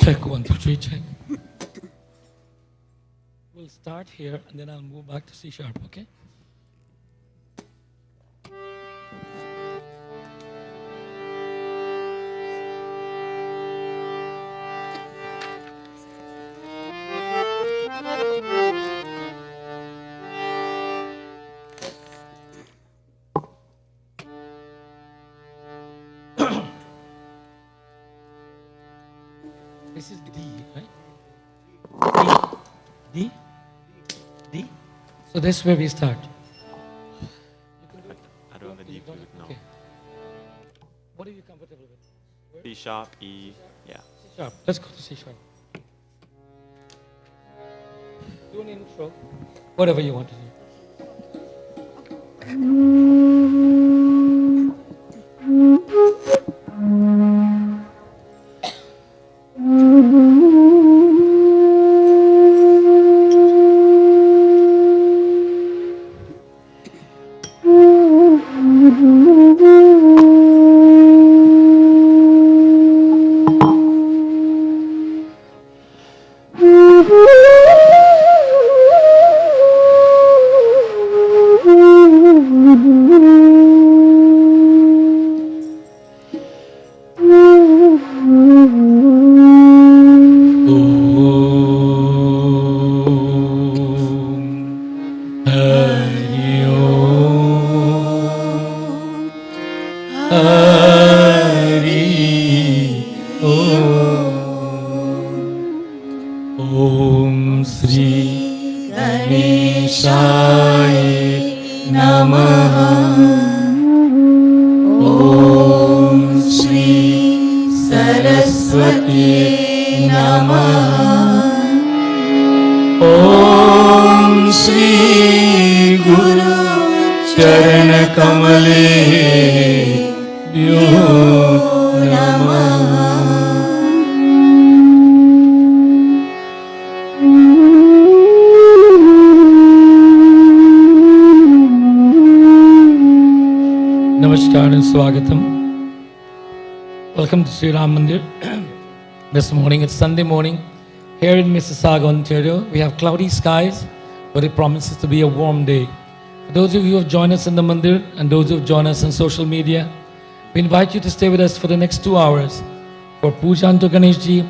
Check 1, 2, 3, check. We'll start here and then I'll move back to C sharp, okay? This is D, right? D? D? So that's where we start. I don't have a D flute, no. Okay. What are you comfortable with? Where? C sharp, E, yeah. C sharp. Let's go to C sharp. Do an intro. Whatever you want to do. Shri Ganeshaya Namaha. Om Shri Saraswati Namaha. Om Shri Guru Charan Kamale Vyo Namaha. Namaskar and Swagatam. Welcome to Sri Ram Mandir. This morning, it's Sunday morning. Here in Mississauga, Ontario, we have cloudy skies, but it promises to be a warm day. For those of you who have joined us in the Mandir and those who have joined us on social media, we invite you to stay with us for the next 2 hours for Puja to Ganesh Ji,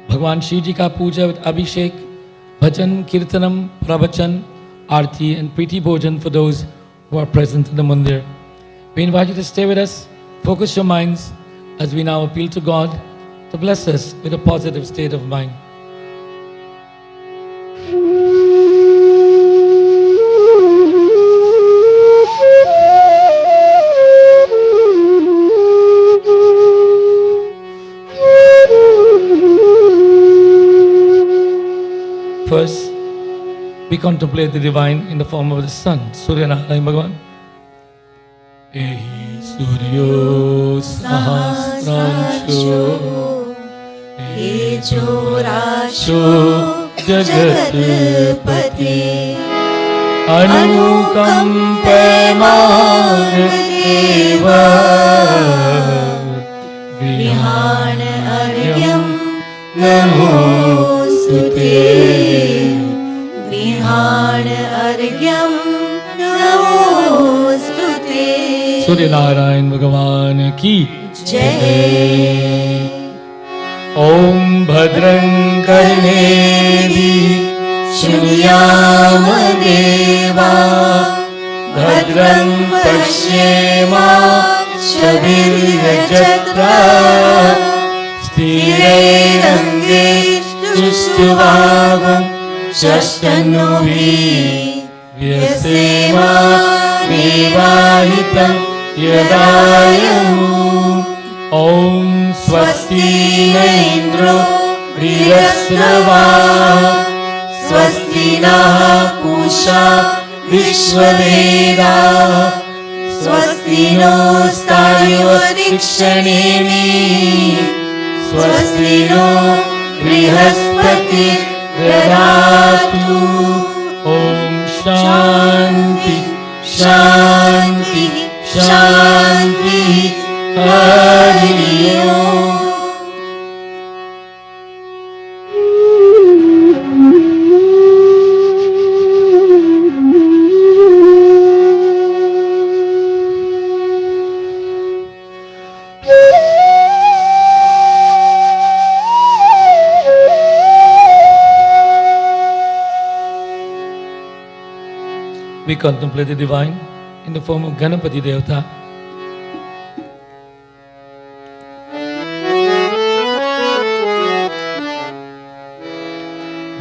Bhagwan Shiv Ji ka Puja with Abhishek, Bhajan, Kirtanam, Pravachan, Aarti and Preeti Bhojan for those who are present in the Mandir. We invite you to stay with us, focus your minds as we now appeal to God to bless us with a positive state of mind. First, we contemplate the divine in the form of the sun, Surya Narayan Bhagavan. Ehi Suryo Sahasrancho Tejo Rasho Jagatpati Anukampeman Deva Vihan Aryam Namostute Vihan Aryam Namostute. Surya Narayan Bhagavan ki Jai. Om Bhadran Karnevi Shriyam Deva Bhadran Pashyema Shavirajatra Sthirairange Stushtuvavam Shashtanuvi Vyasema Vivahitam Yadayahu. Om Swasti na Indro Vriyasrava Swasti na Pusha Vishwaveda Swasti no Staryo Dikshanemi Swasti no Brihaspati Dadatu. Om Shanti Shanti Shanti Hari Om. We contemplate the divine in the form of Ganapati Devata.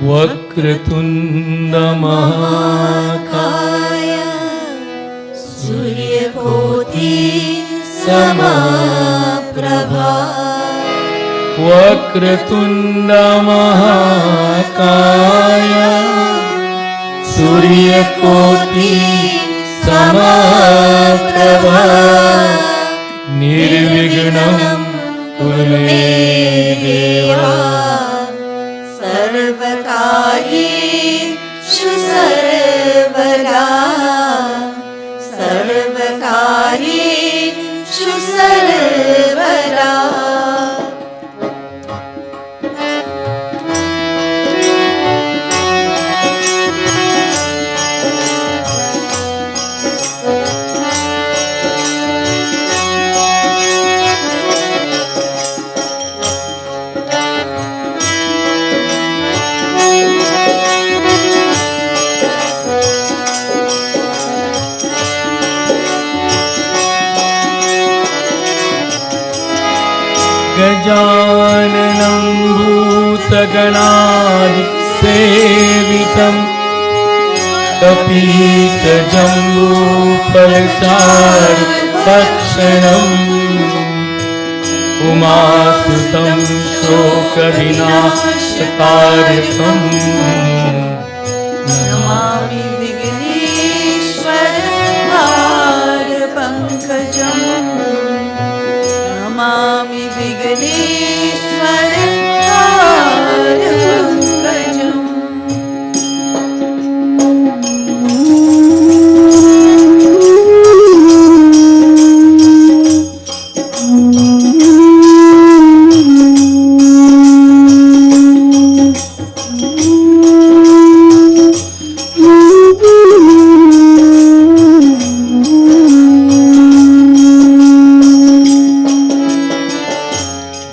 Vakratunda Mahakaya Suryakoti Samaprabha. Vakratunda Mahakaya Suryakoti Samaprabha. Nirvignam Kurume Deva Sarvakarishu Sarvada Sarvakarishu Sarvada. रसम कपीत जम्बू फलचार भक्षणम् उमासुतं शोक विनाशकारकम् नमामि विघ्नेश्वर पाद पंकजम् नमामि विघ्नेश्वर पाद पंकजम्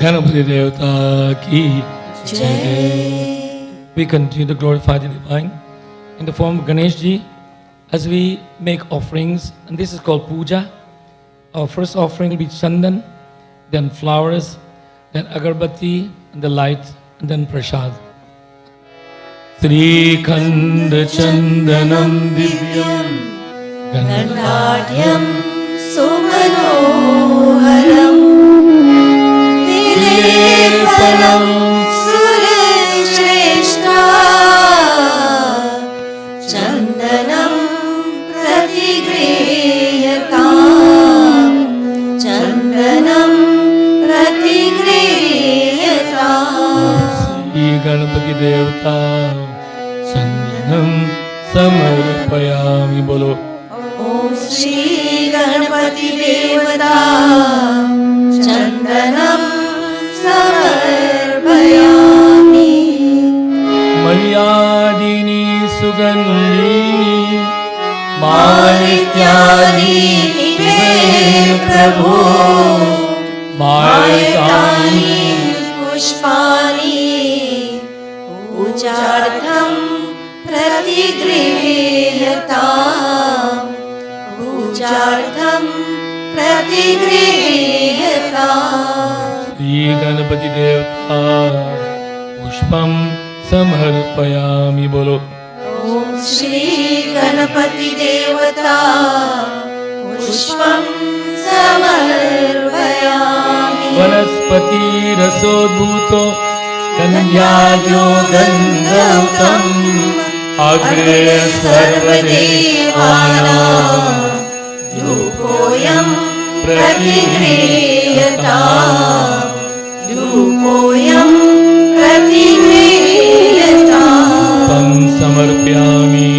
गणपति देवता की जय. We continue to glorify the divine in the form of Ganesh ji as we make offerings, and this is called puja. Our first offering will be chandan, then flowers, then agarbatti, and the light, and then prasad. Sri Khanda Chandanam Divyam गन्धाढ्यं सुमनोहरम् विलेपनं सुरश्रेष्ठा चन्दनं प्रतिगृह्यताम् चन्दनं प्रतिगृह्यताम्. Shri Ganpati देवता चंदनम समर्पयामि. बोलो ओम श्री गणपति देवता चंदनम समर्पयामि. मल्यादिनी सुगंधिनी मालिक्यादीनि मे प्रभो मालिकानि पुष्पाणि पूजार्थं प्रतिगृह्यताम् पूजार्थं प्रतिगृह्यताम्. श्री गणपति देवता पुष्पम समर्पयामि. बोलो ओम श्री गणपति देवता पुष्पं समर्पयामि. वनस्पति रसोद्भूतो गन्ध्यायो गन्धौतम् अग्रे सर्वदेवानां धूपोऽयं प्रतिगृह्यताम् धूपोऽयं प्रतिगृह्यताम्. धूपं समर्पयामि.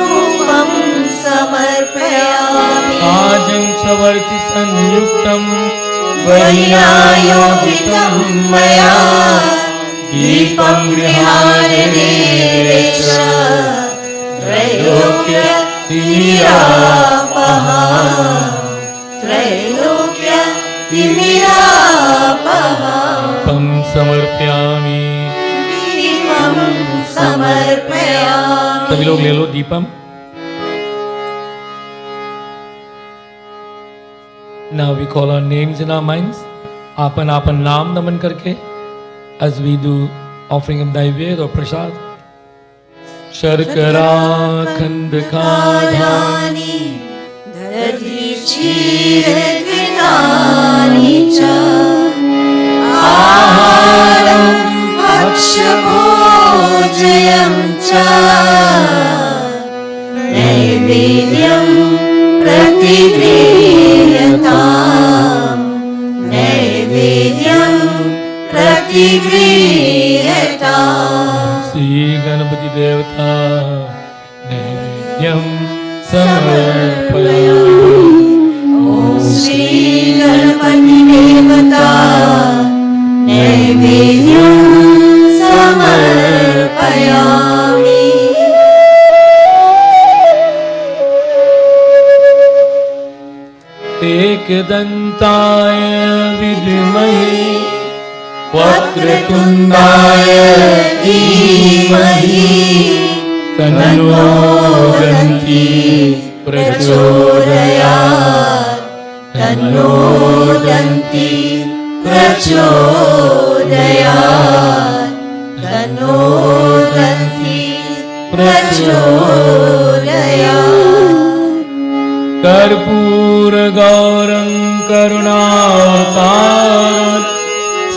धूपं समर्पयामि. आजं च वर्ति संयुक्तं वैनायोगितं मया दीपं गृहाणि देवेश त्रैलोक्य तिमिरापः त्रैलोक्य तिमिरापः. धूपं समर्पयामि. दीपं समर्पयामि. सभी लोग ले लो Deepam. Now we call our names in our minds. आपन आपन नाम नमन करके as we do offering of नैवेद्य or प्रसाद. शर्करा खंड खाधानि दधि क्षीरघृतानि च आहारं भक्ष्यभोज्यं च नैवेद्यं प्रतिगृह्यताम् नैवेद्यं प्रतिगृह्यताम्. श्री गणपति देवता नैवेद्यं समर्पयामि. ओम श्री गणपति देवता नैवेद्यं समर्पयामि. एकदन्ताय विद्महे वक्रतुण्डाय धीमहि तन्नो दन्ति प्रचोदयात्. तन्नो दन्ति प्रचोदयात् तन्नो दन्ति प्रचोदयात् कर्पूरगौरं करुणावतारं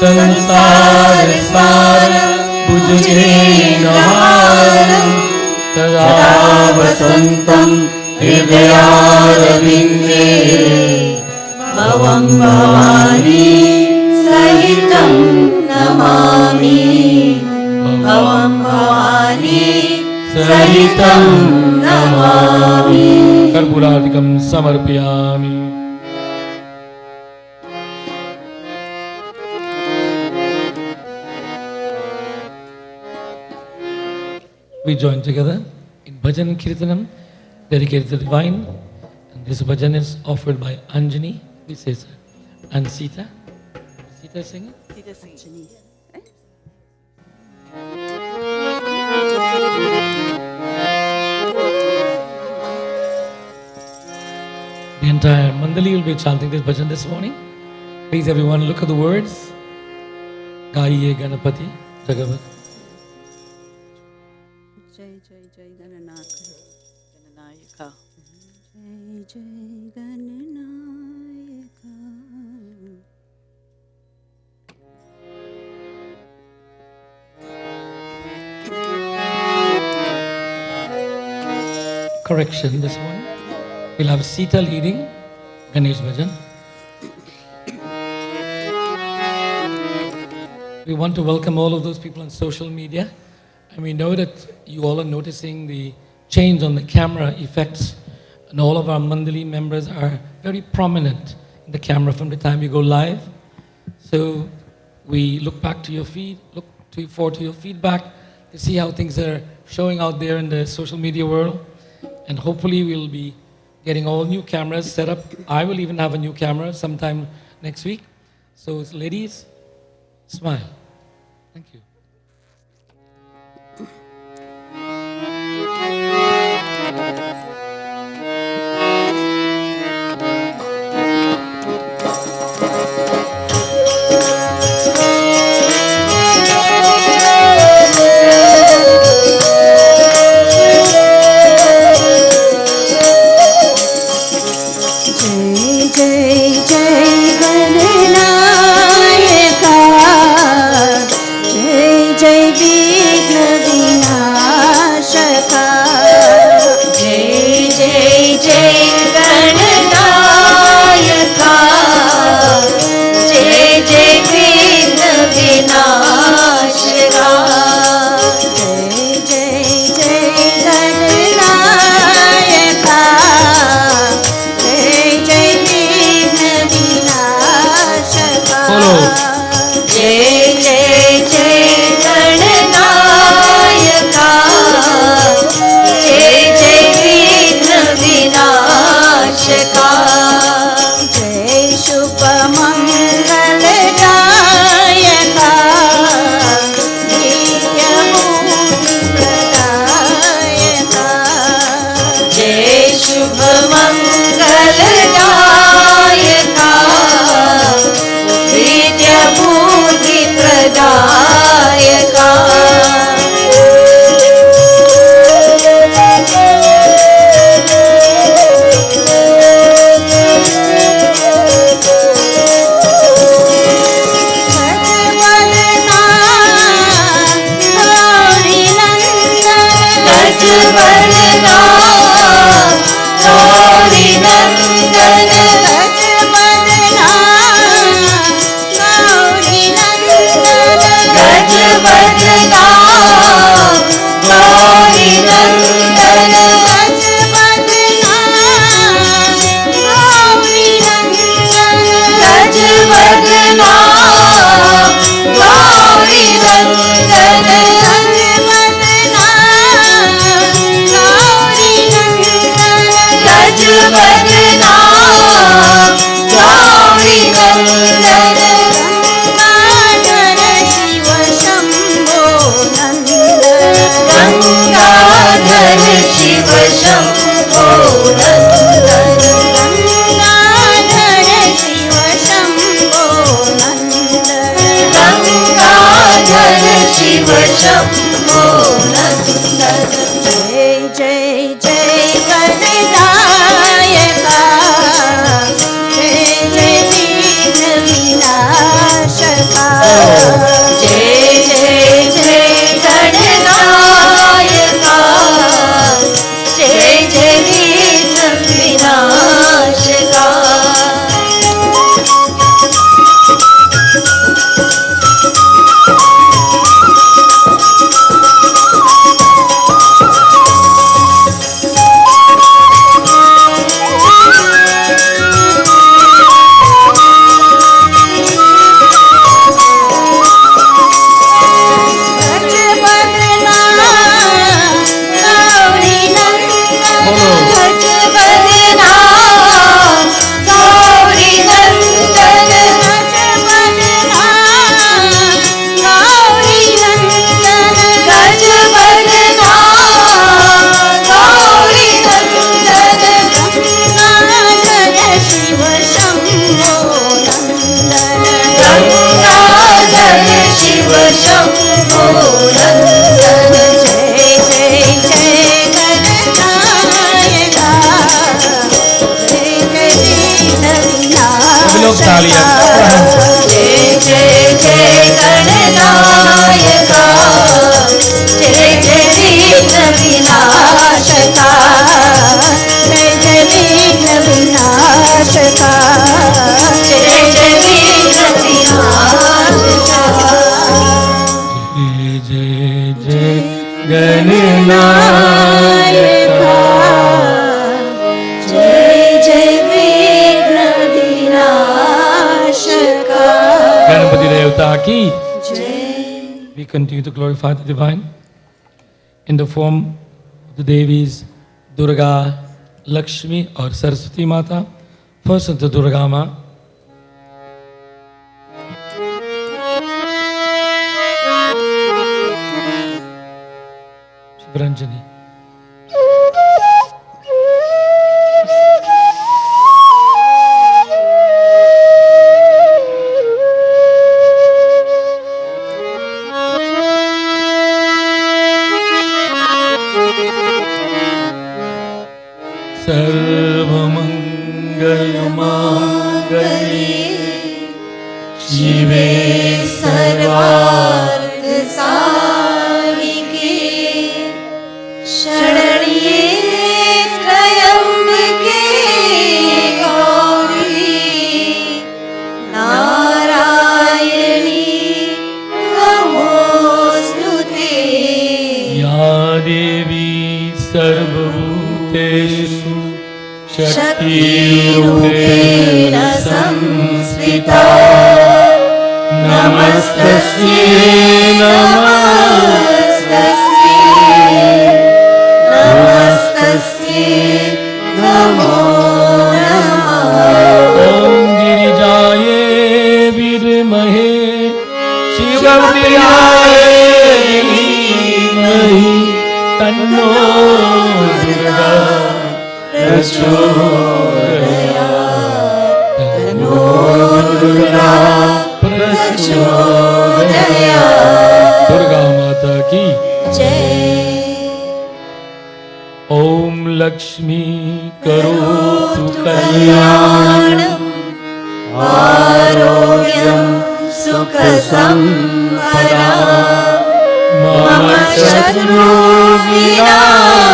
संसारसारं भुजगेन्द्रहारं सदा वसन्तं हृदयारविन्दे भवं भवानी सहितं नमामि भवं भवानी सहितं नमामि कर्पूरादिकं समर्पयामि. We join together in Bhajan Kirtanam dedicated to the divine, and this bhajan is offered by Anjani, we say sir, and Sita. Sita singing? The entire Mandali will be chanting this bhajan this morning. Please everyone look at the words. Gaiye Ganapati Jagavat. जय जय जय गणनाथ गणनायका जय जय गणनायका Correction this morning. We'll have Sita leading Ganesh Bhajan. We want to welcome all of those people on social media. And we know that you all are noticing the change on the camera effects. And all of our Mandali members are very prominent in the camera from the time we go live. So we look back to your feed, forward to your feedback to see how things are showing out there in the social media world. And hopefully we'll be getting all new cameras set up. I will even have a new camera sometime next week. So ladies, smile. Thank you. जय जय गणनायका जय जय विघ्न विनाशका जय जय जय गणनायका जय जय विघ्न विनाशका तालियां जय जय जय गणनायका जय जय विघ्न विनाशका जय जय विघ्न विनाशका जय जय विघ्न विनाशका जय जय जय गणनायका जय जय विघ्न विनाशका गणपति देवता की जय We continue to glorify the divine in the form of the Devis Durga, Lakshmi or Saraswati Mata. First of the Durga Ma. Shivranjani. सर्वमङ्गलमाङ्गल्ये शिवे सर्वार्थ साधिके शरण्ये त्र्यम्बके गौरी नारायणी नमोऽस्तुते या देवी सर्वभूतेषु शक्तिरूपेण संस्थिता नमस्तस्यै नमस्तस्यै नमस्तस्यै नमो नमः ॐ गिरिजाये विद्महे शिवप्रियाय धीमहि तन्नो दुर्गा प्रचोदयात् तन्नो दुर्गा प्रचोदयात् दुर्गा माता की जय ओम लक्ष्मी करोतु कल्याणम् आरोग्यं सुखसम्पदाम् मम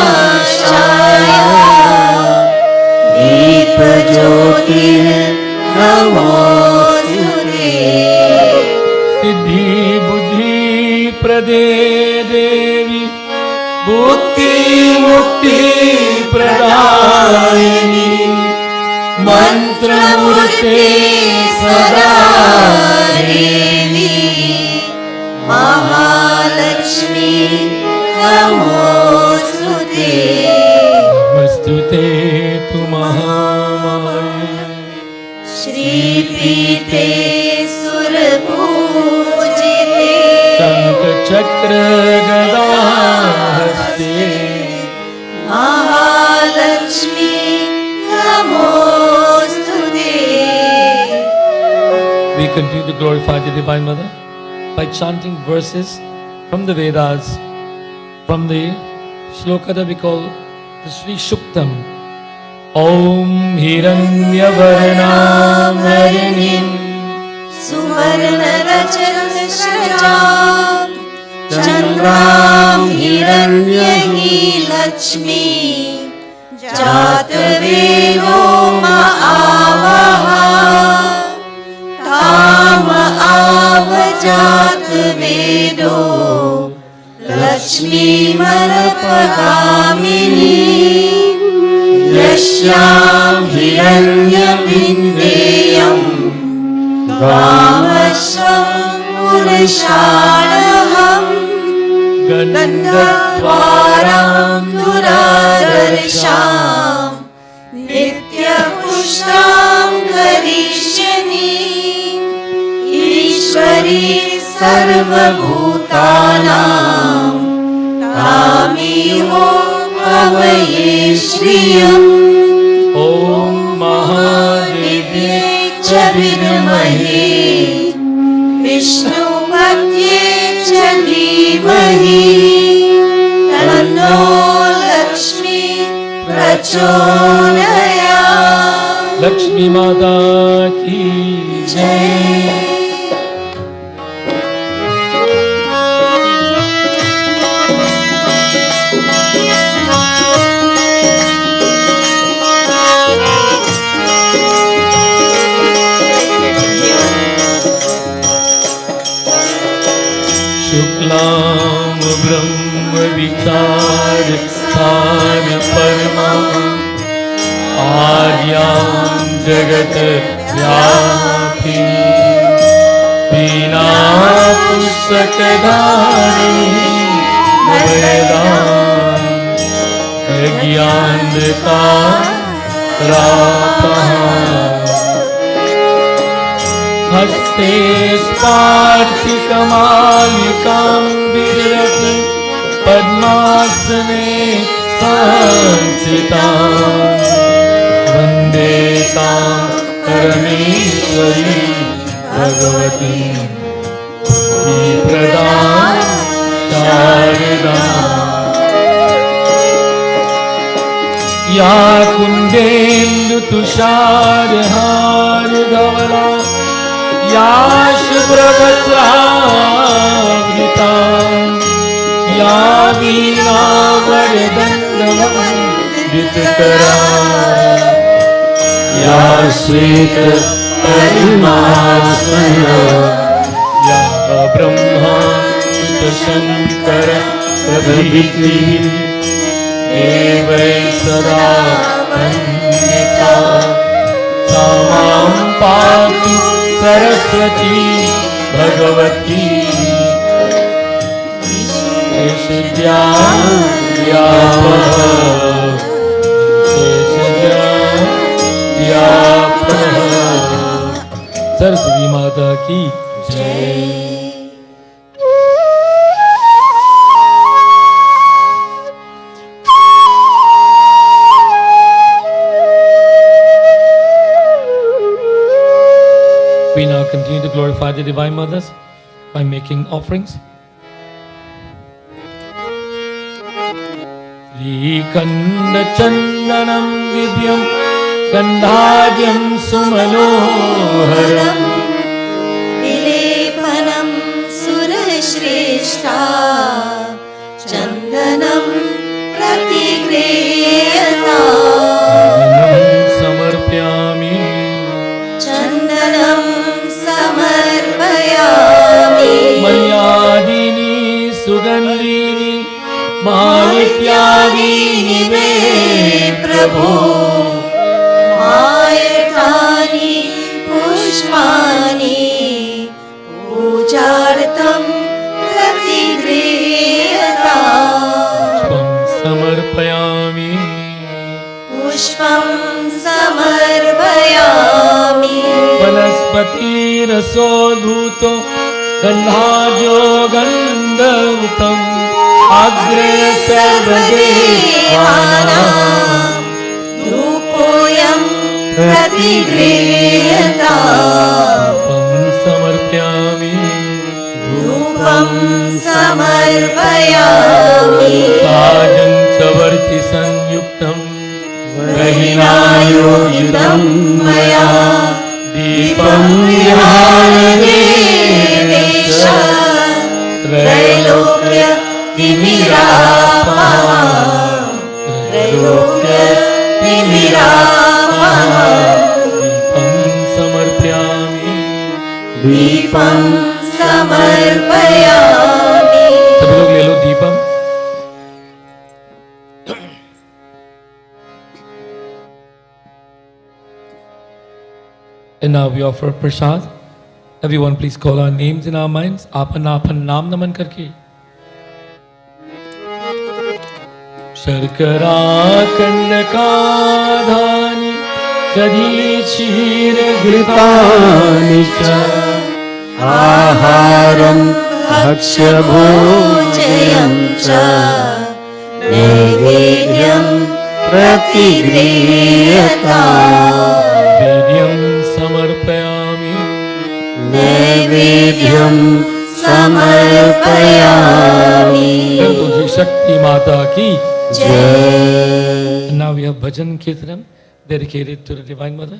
शत्रुविनाशाय दीपज्योतिर्नमोऽस्तुते सिद्धि बुद्धि प्रदे देवी भुक्ति मुक्ति प्रदायिनी मन्त्रमूर्ते सदा देवी महालक्ष्मी नमोऽस्तुते नमस्तुते तु महामाये श्रीपीठे सुरपूजिते शंख चक्र गदाहस्ते Mahalakshmi नमोऽस्तुते We continue to glorify the Divine Mother by chanting verses from the Vedas, from the shloka that we call the Sri Shuktam. Om Hiranyavarnam Harinim सुवर्णरजतश्रजां चन्द्रां हिरण्यही Lakshmi जातवेदो महावः ताम आव जातवेदो लक्ष्मीमनपगामिनी यस्यां हिरण्यपिण्डेयम् कामस्वं पुरुषाणहम् गन्धद्वारां दुरादर्शां नित्यपुष्टां करिष्यनि ईश्वरी सर्वभूतानां तामिहो भवये श्रियम् ॐ महादेव्यै च विद्महे विष्णुपत्ये च धीमहि तन्नो लक्ष्मी प्रचोदयात्। लक्ष्मी माता की जय। शुक्लां ब्रह्म विचार स्थान परमा आर्यां जगत व्यापिनी वीणा पुस्तकधारिणी वेदां ज्ञानकारापहा हस्ते स्पार्शिकमालिकां विदधति पद्मासने संस्थितां वन्दे तां परमेश्वरी भगवतीं श्रीप्रदां शारदां या कुन्देन्दुतुषारहारधवला या शुभ्रवस्त्रावृता या वीणावरदण्डवन्दितकरा या श्वेतपद्मासना या ब्रह्मा शङ्कर प्रभृतिः देवै सदा वन्दिता सा मां पातु सरस्वती भगवती सरस्वती माता की जय। We now continue to glorify the Divine Mothers by making offerings. Srikanda Chandanam Divyam Gandhadyam Sumanoharam विलेपनं सुरश्रेष्ठा चन्दनं प्रतिगृह्यताम् समर्पयामि चन्दनं समर्पयामि मल्यादीनि सुगन्धीनि मालिक्यादीनि मे प्रभो आयतानि पुष्पाणि पूजार्थं प्रतिगृह्यताम् समर्पयामि पुष्पं समर्पयामि वनस्पतिरसोधूतो गन्धाद्यो गन्धयुतम् अग्रे सर्वदेवानां धूपोऽयं प्रतिगृह्यताम् समर्पयामि धूपं दीपं समर्पयामि सायं चवर्ति संयुक्तं रहिनायोजितं मया दीपं विहारणे देश त्रैलोक्यतिमिरापः त्रैलोक्यतिमिरापः दीपं समर्पयामि दीपं समर्पयामि। सभी लोग ले लो Deepam. And now we offer prasad. Everyone please call our names in our minds. आपन आपन नाम नमन करके। शर्करा कन्नकाधानि दधि घृतानि च आहारं भक्ष्यभोजनं च नैवेद्यं प्रतिगृह्यताम् वीर्यं समर्पयामि नैवेद्यं समर्पयामि। तुझी शक्ति माता की जय। Now we have bhajan kirtanam dedicated to the Divine Mother.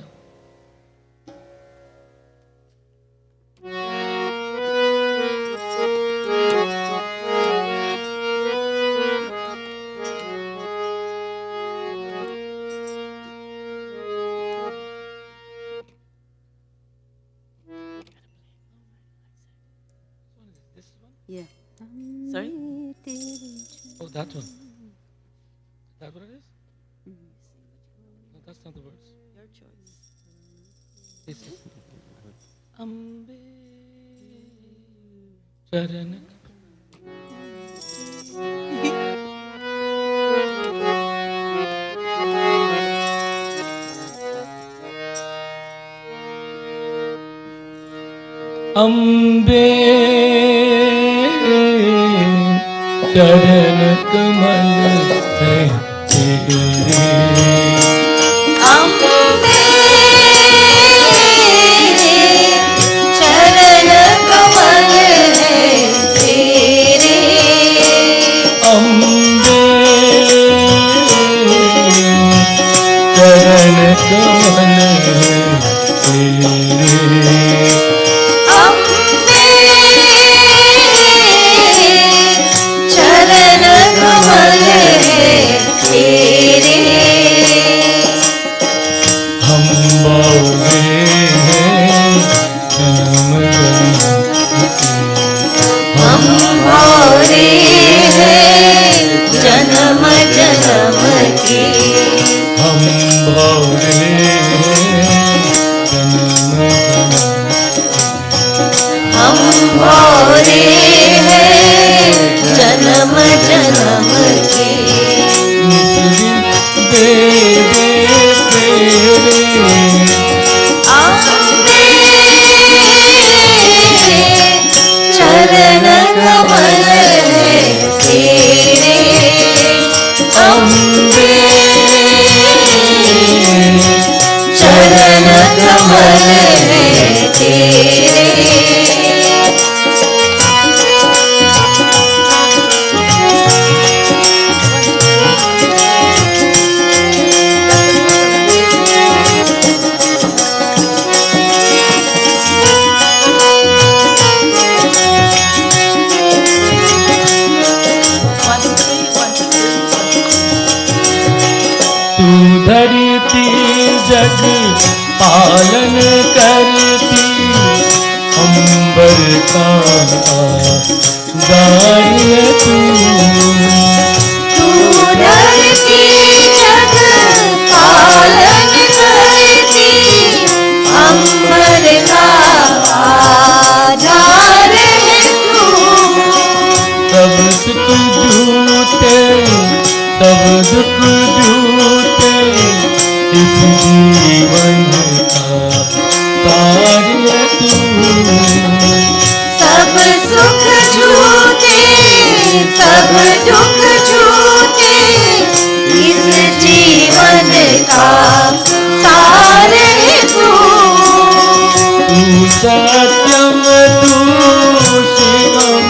Yeah. Sorry? Oh, that one. Is that what it is? No, that's not the words. Your choice. This is Ambe Charana. Ambe चरण कमल है तेरे अम्बे चरण कमल है तेरे अम्बे चरण कमल है तेरे चरण कमल है तेरे हम बाउले हैं जन्म हम भौरे हैं जन्म जन्म के हम बाउले हम भौरे हैं जन्म जन्म के दे दे तेरे अम्बे चरण कमल है तेरे अम्बे चरण कमल है तेरे तू धरती जग पालन करती अंबर का गाय तू तू धरती जग पालन करती अम्बर का आधार है तू सब सुख झूठे सब दुख झूठे इस जीवन का सार है तू सब सुख झूठे सब दुख झूठे इस जीवन का सार है तू तू सत्यम तू शिवम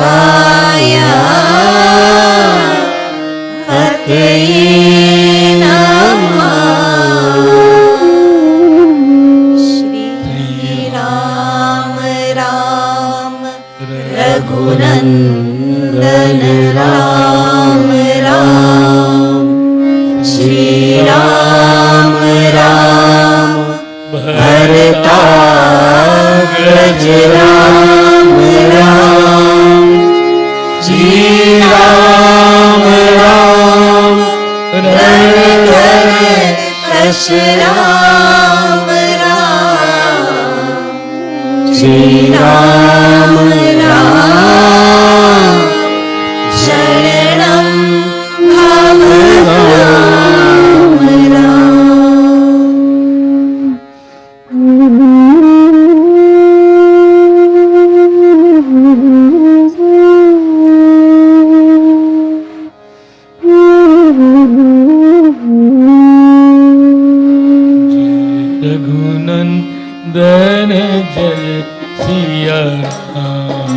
शिवाय हतये नमः। श्री राम राम रघुनंदन राम राम। श्री राम राम भरताग्रज राम राम। श्री राम राम रणधर कश राम राम। श्री राम राम शरणं भव राम राम। रघुनंदन जय सिया राम।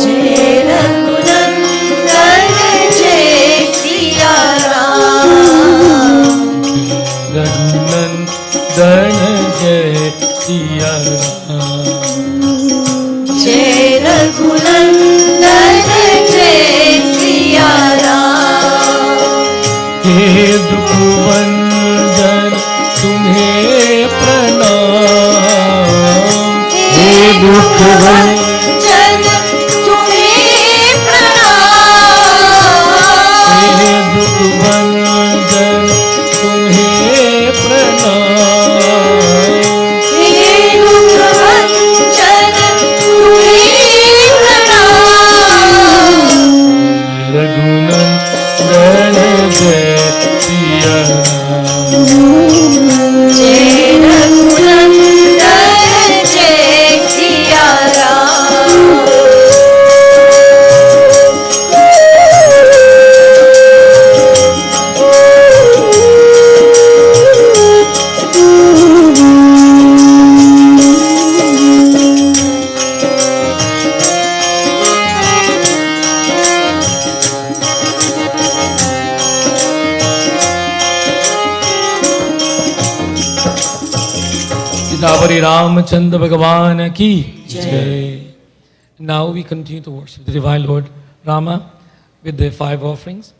जय रघुनंदन जय सिया राम। रघुनंदन जय सिया राम। जय रघुनंदन जय सिया राम। हे दुखभंजन तुम्हें प्रणाम। हे दुखभंजन तुम्हें प्रणाम। हे दुखभंजन तुम्हें प्रणाम। हे दुखभंजन तुम्हें प्रणाम। रघुनंदन जय सिया राम। जय रघुनंदन जय Siya Ram. Siddhavari Ramachandra Bhagavan ki jai. Now we continue to worship the Divine Lord Rama with the 5 offerings.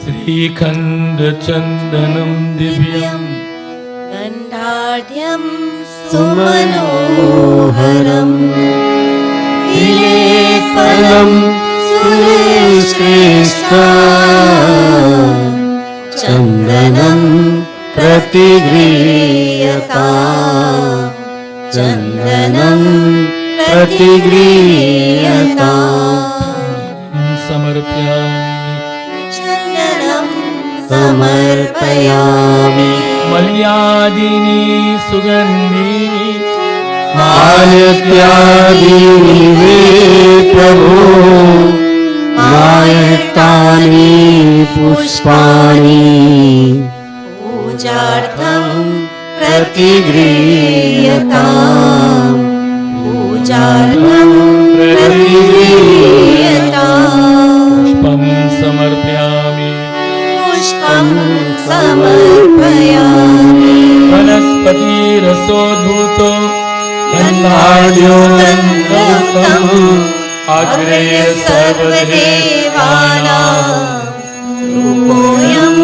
Srikhand Chandanam Divyam गन्धाढ्यं सुमनोहरं विलेपनं सुरश्रेष्ठा चन्दनं प्रतिगृह्यता चन्दनं प्रतिगृह्यता समर्पयामि चन्दनं समर्पयामि मल्यादिनी सुगन्धिनी माल्यत्यादीनि वे प्रभो मायतानि पुष्पाणि पूजार्थं प्रतिगृह्यताम् पूजार्थं प्रतिगृह्यताम् पुष्पं समर्पयामि पुष्पं समर्पयामि वनस्पतिरसोद्भूतो गन्धाढ्यो गन्धर्वोत्तमम् अग्रे सर्वदेवानां रूपोऽयं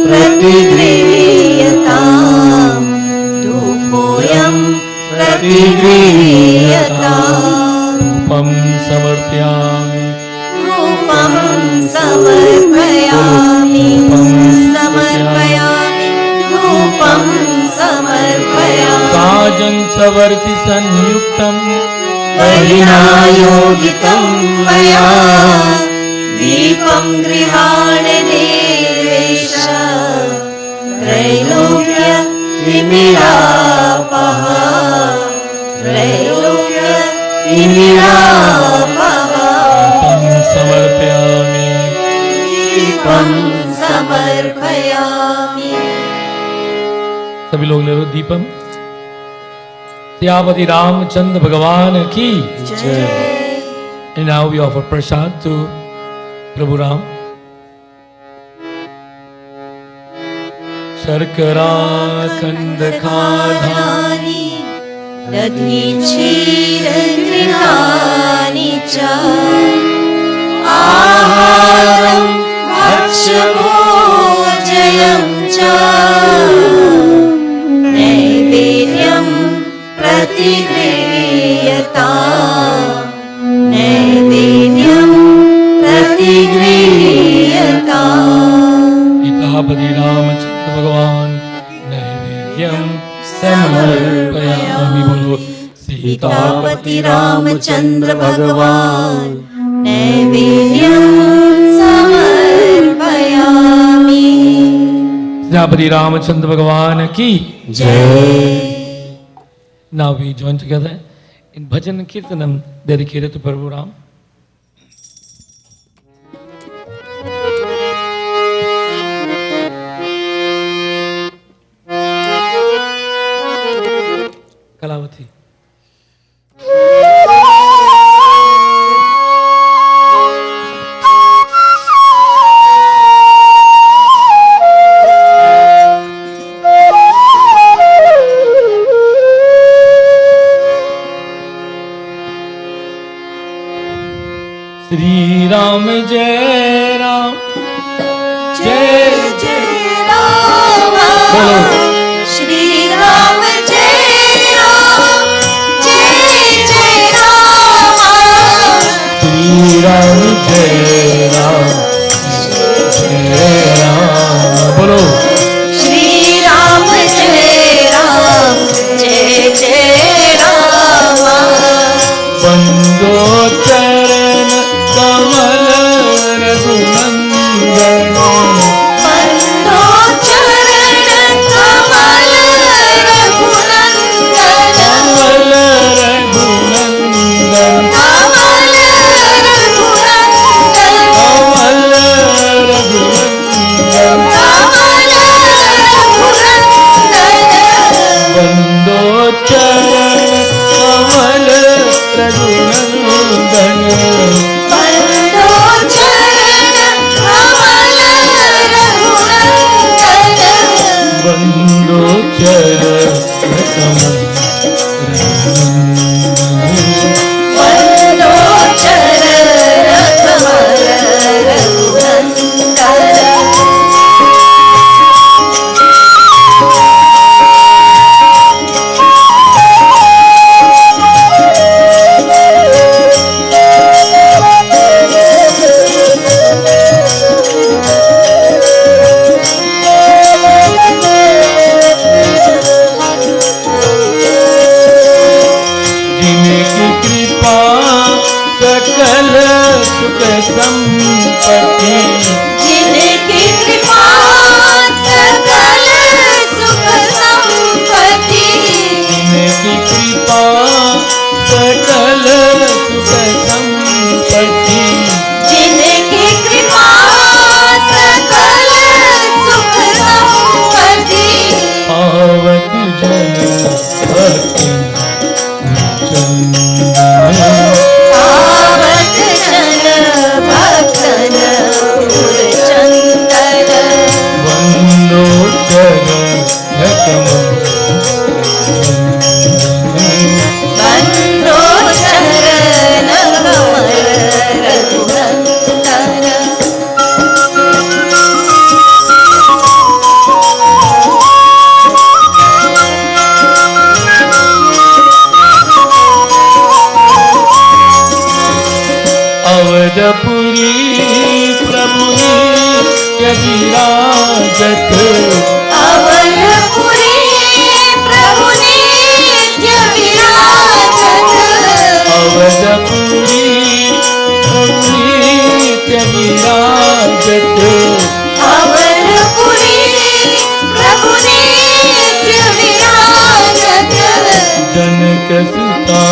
प्रतिगृह्यताम् धूपोऽयं प्रतिगृह्यताम् रूपं समर्पयामि रूपं समर्पयामि समर्पयामि रूपं समर्पयामि साजं च वर्ति संयुक्तं परिणायोगितं मया दीपं गृहाण देवेश त्रैलोक्य तिमिरापः त्रैलोक्य तिमिरापः समर्पयामि दीपं समर्पयामि। सभी लोग ले लो दीपम। सियापति रामचंद्र भगवान की जय। And now we offer prasad to Prabhu Ram. शर्करा कंद खाधानि दधि क्षीर गृहाणि च आहारं भक्ष्यभोजनं च नैवेद्यं प्रतिगृह्यताम् नैवेद्यं प्रतिगृह्यताम्। सीतापति रामचंद्र भगवान नैवेद्यं समर्पयामि। बोलो सीतापति रामचंद्र भगवान नैवेद्यं समर्पयामि। सीतापति रामचंद्र भगवान की जय। Now we join together in bhajan kirtanam dedicated to Prabhu Ram. Kalavati. Shri Ram Jai Ram जय जय राम बोलो। श्री राम जय राम जय जय Ram Shri Ram Jai Ram Jai Ram बोलो। श्री राम जय राम जय जय राम बंदो चरण कमल रघुनंदन बंदो चरण कमल रघुनंदन कमल रघुनंदन कमल रघुनंदन कमल रघुनंदन कमल रघुनंदन बंदो चरण कमल रघुनंदन बंदो चरण कमल रघुनंदन बंदो चरण कमल बंदो चरण कमल रघुनंदन जिनकी कृपा सकल सुख संपत्ति जिनकी कृपा सकल सुख संपत्ति जिनकी कृपा सकल सुख संपत्ति जिनकी कृपा सकल सुख संपत्ति आवत जन भक्ति चंदन आवत जन भक्तन चंदन बंदो चरण कमल बंदो चरण कमल रघुनंदन अवधपुरी प्रभु यदिराजत अवधपुरी प्रभु नित्य विराजत अवधपुरी प्रभु यदिराजत अवधपुरी प्रभु नित्य विराजत जनक सुता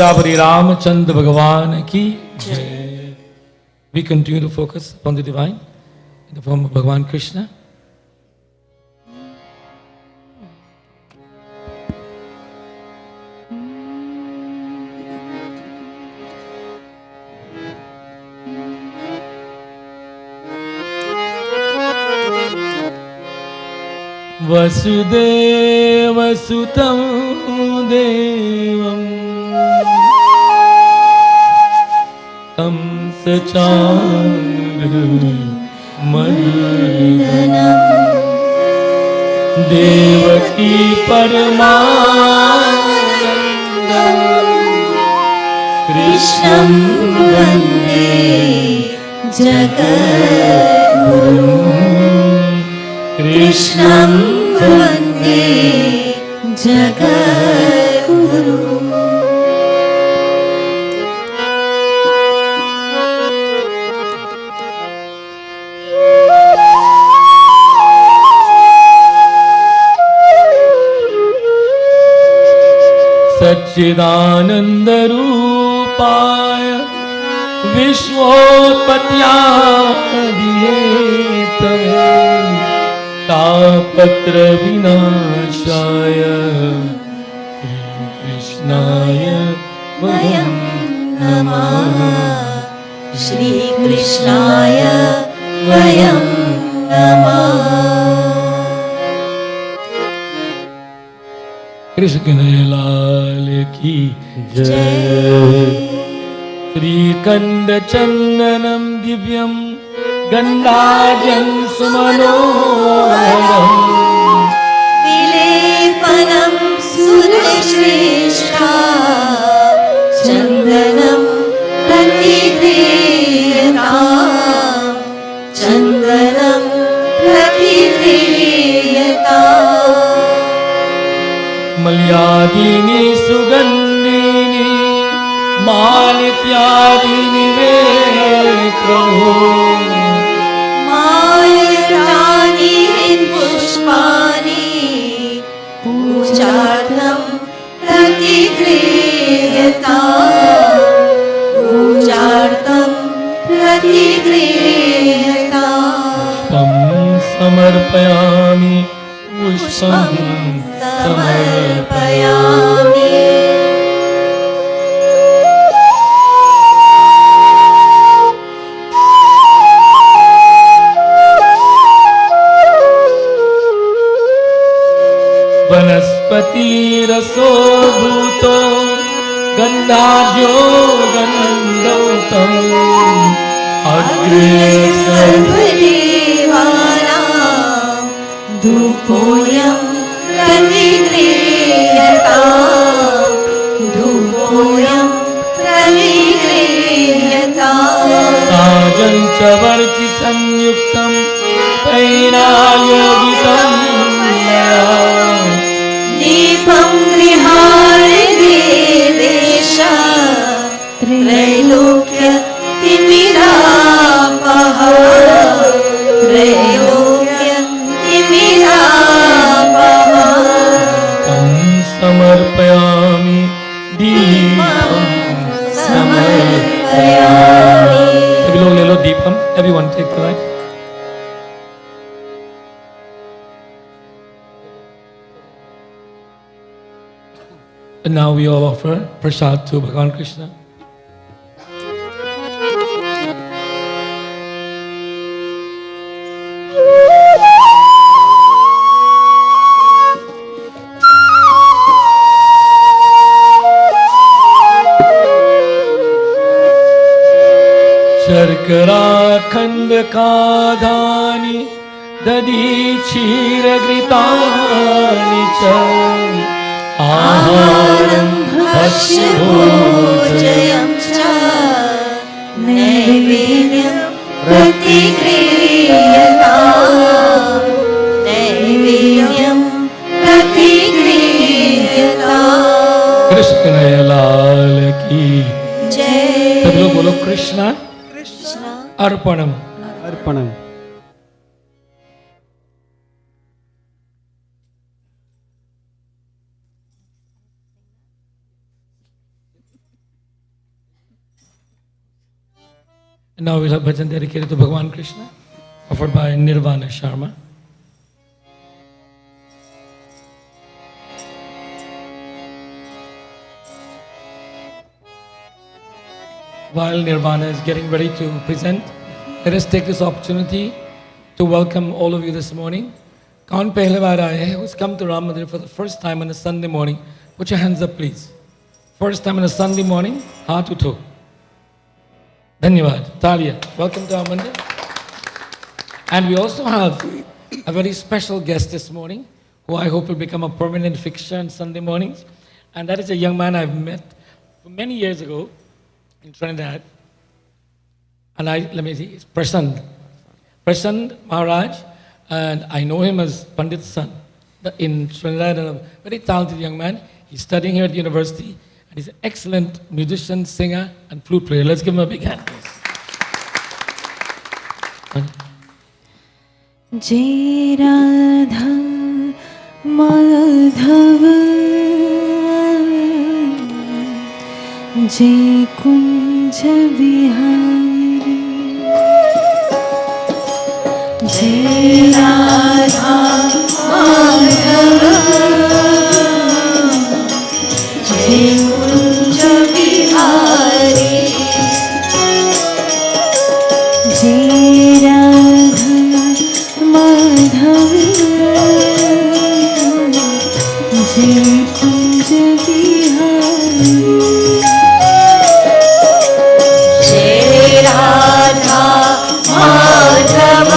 सीतापति रामचंद्र भगवान की जय। We continue to focus upon the divine in the form of Bhagavan Krishna. वसुदेवसुतं देवम् कंसचाणूरमर्दनम् देवकी परमानन्दम् कृष्णं वन्दे जगद्गुरुम् कृष्णं वन्दे जगद्गुरुम्। सच्चिदानन्दरूपाय विश्वोत्पत्त्यादिहेतवे तापत्र विनाशाय श्रीकृष्णाय वयं नमः। श्रीकृष्णाय वयं नमः। कृष्ण लाल की जय। श्रीकंद चंदनम दिव्यम गंगाजं सुमनोहरम् विलेपनं सुरश्रेष्ठा चन्दनं प्रतिगृह्यताम् चन्दनं प्रतिगृह्यताम्। मल्यादीनि सुगन्धीनि मालित्यादीनि वे प्रभो दीपं समर्पयामि पुष्पं समर्पयामि वनस्पतिरसो भूतो गन्धाढ्यो गन्धौतम् अग्रे सर्वदेवानां धूपोऽयं प्रतिगृह्यताम् धूपोऽयं प्रतिगृह्यताम् साजं च वर्चि संयुक्तं तैरायोगितं मया दीपं गृहाणि देवेश त्रैलोक्य तिमिरापः त्रैलोक्य तिमिरापः तं समर्पयामि दीपं समर्पयामि सभी लोग ले लो Deepam everyone take the light and now we all offer prasad to Bhagavan Krishna. शर्करा खंड काधानि दधि क्षीर घृतानि च आहारं भक्ष्यभोजनं च नैवेद्यं प्रतिगृह्यताम् नैवेद्यं प्रतिगृह्यताम् कृष्ण लाल की जय सब लोग बोलो Krishna अर्पणम अर्पणम And now we'll have bhajan dedicated to Bhagavan Krishna, offered by Nirvana Sharma. While Nirvana is getting ready to present, let us take this opportunity to welcome all of you this morning. Kaun pehle baar aaye hai who's come to Ram Mandir for the first time on a Sunday morning? Put your hands up, please. First time on a Sunday morning, haath utho. Dhanyavad. Talia. Welcome to our Mandir. And we also have a very special guest this morning, who I hope will become a permanent fixture on Sunday mornings. And that is a young man I've met many years ago in Trinidad. And let me see, it's Prasad Maharaj. And I know him as Pandit's son in Trinidad, and a very talented young man. He's studying here at the university. And he's an excellent musician, singer, and flute player. Let's give him a big hand, please. जय राधा माधव जय कुंज बिहारी जय राधा माधव जय कुंज बिहारी जय राधा माधव जय कुंज बिहारी जय राधा माधव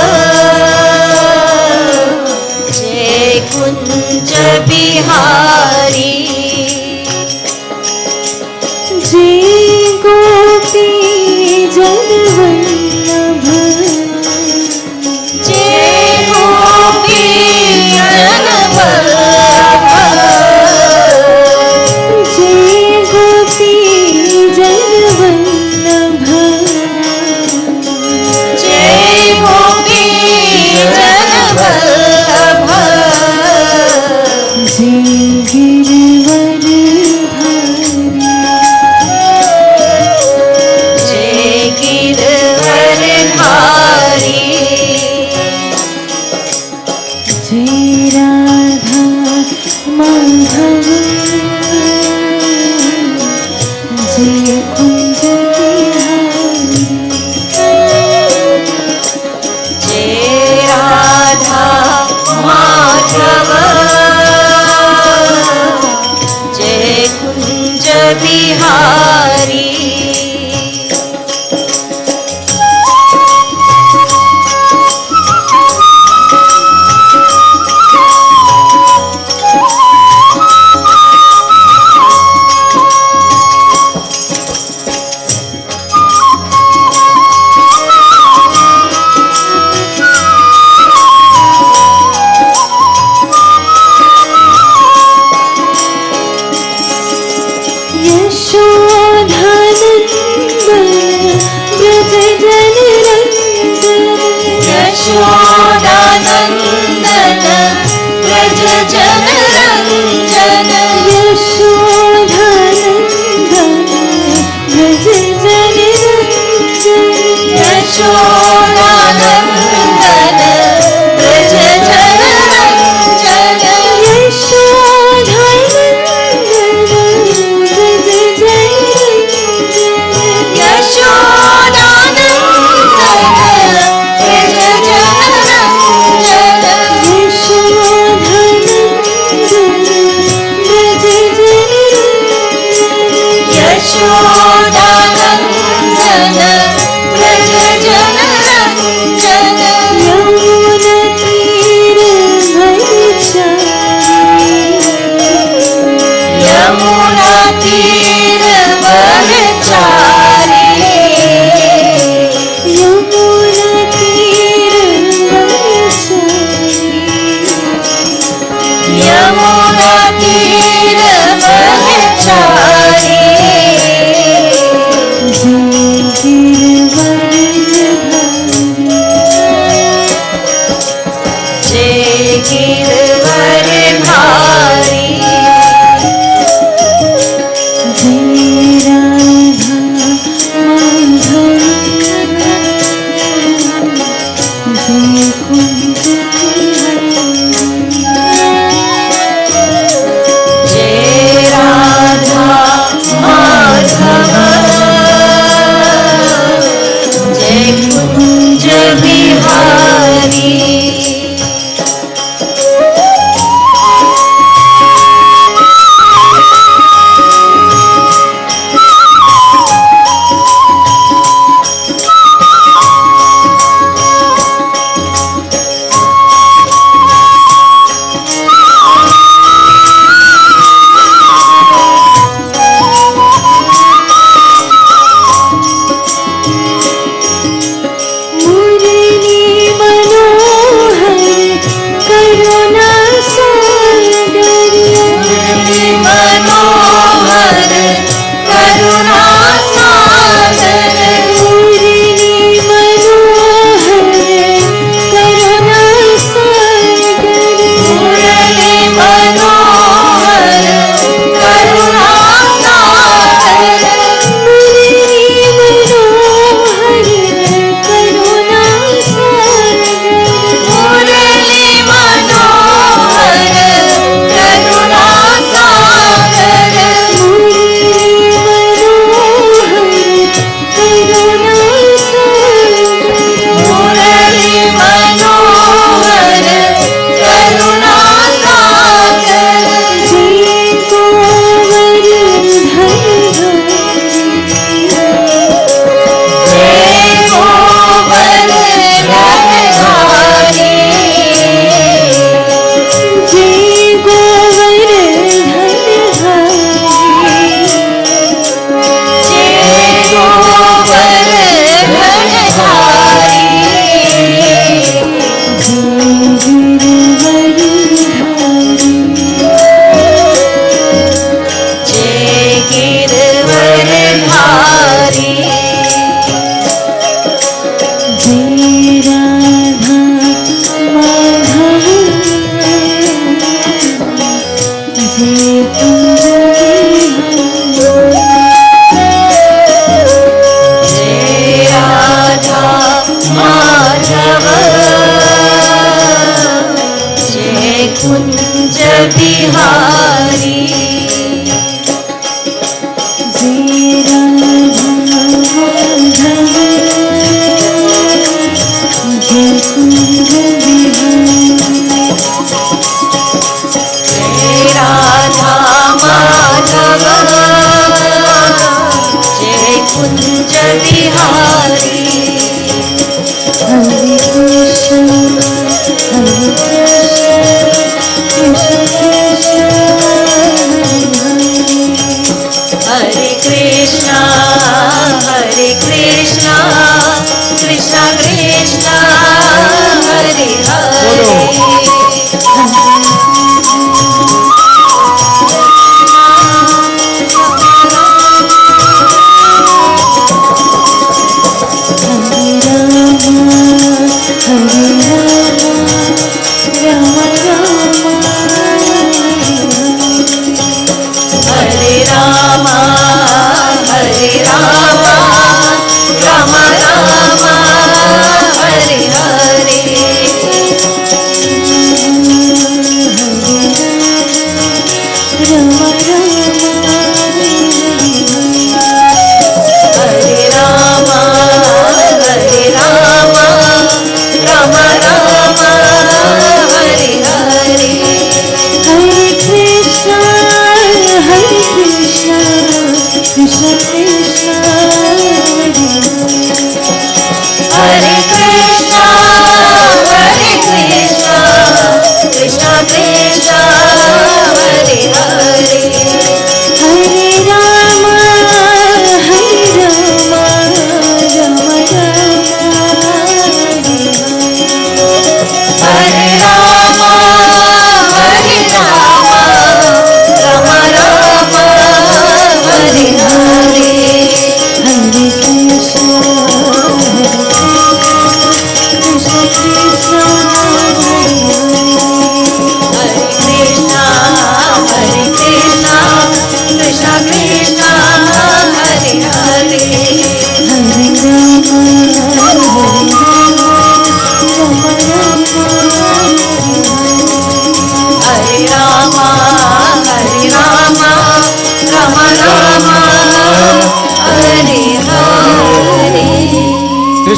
जन रंजन यशोदानंदन ब्रज जन रंजन यशोदानंदन ब्रज जन रंजन यमुना तीर वनचारी यमुना तीर वनचारी जय गिरवर भारी जय राधा माधव जय कुंज बिहारी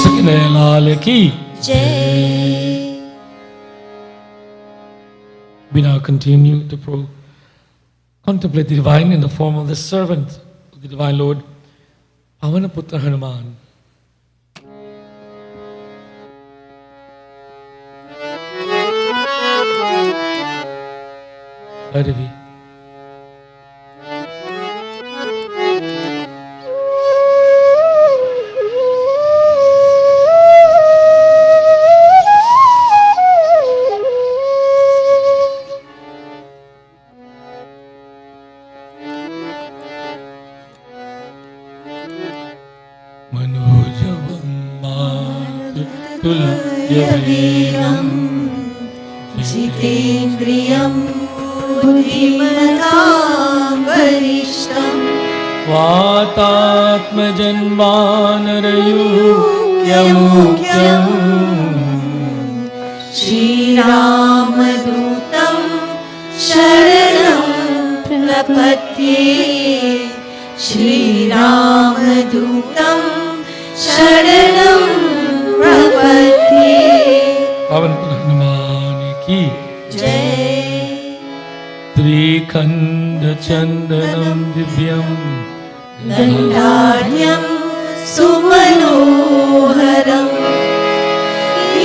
कन्हैयालाल की जय। We now continue to contemplate the divine in the form of the servant of the divine Lord, Pavanaputra Hanuman. Bhairavi. तुल्यवीरं जितेन्द्रियं बुद्धिमतां वरिष्ठं वातात्मजन्मानरयूक्यमुख्यम् श्रीरामदूतं शरणं प्रपद्ये श्रीरामदूतं शरणं प्रपद्ये। पवनपुत्र हनुमान की जय। त्रिखंड चंदनम दिव्यम दण्डाढ्यं सुमनोहरं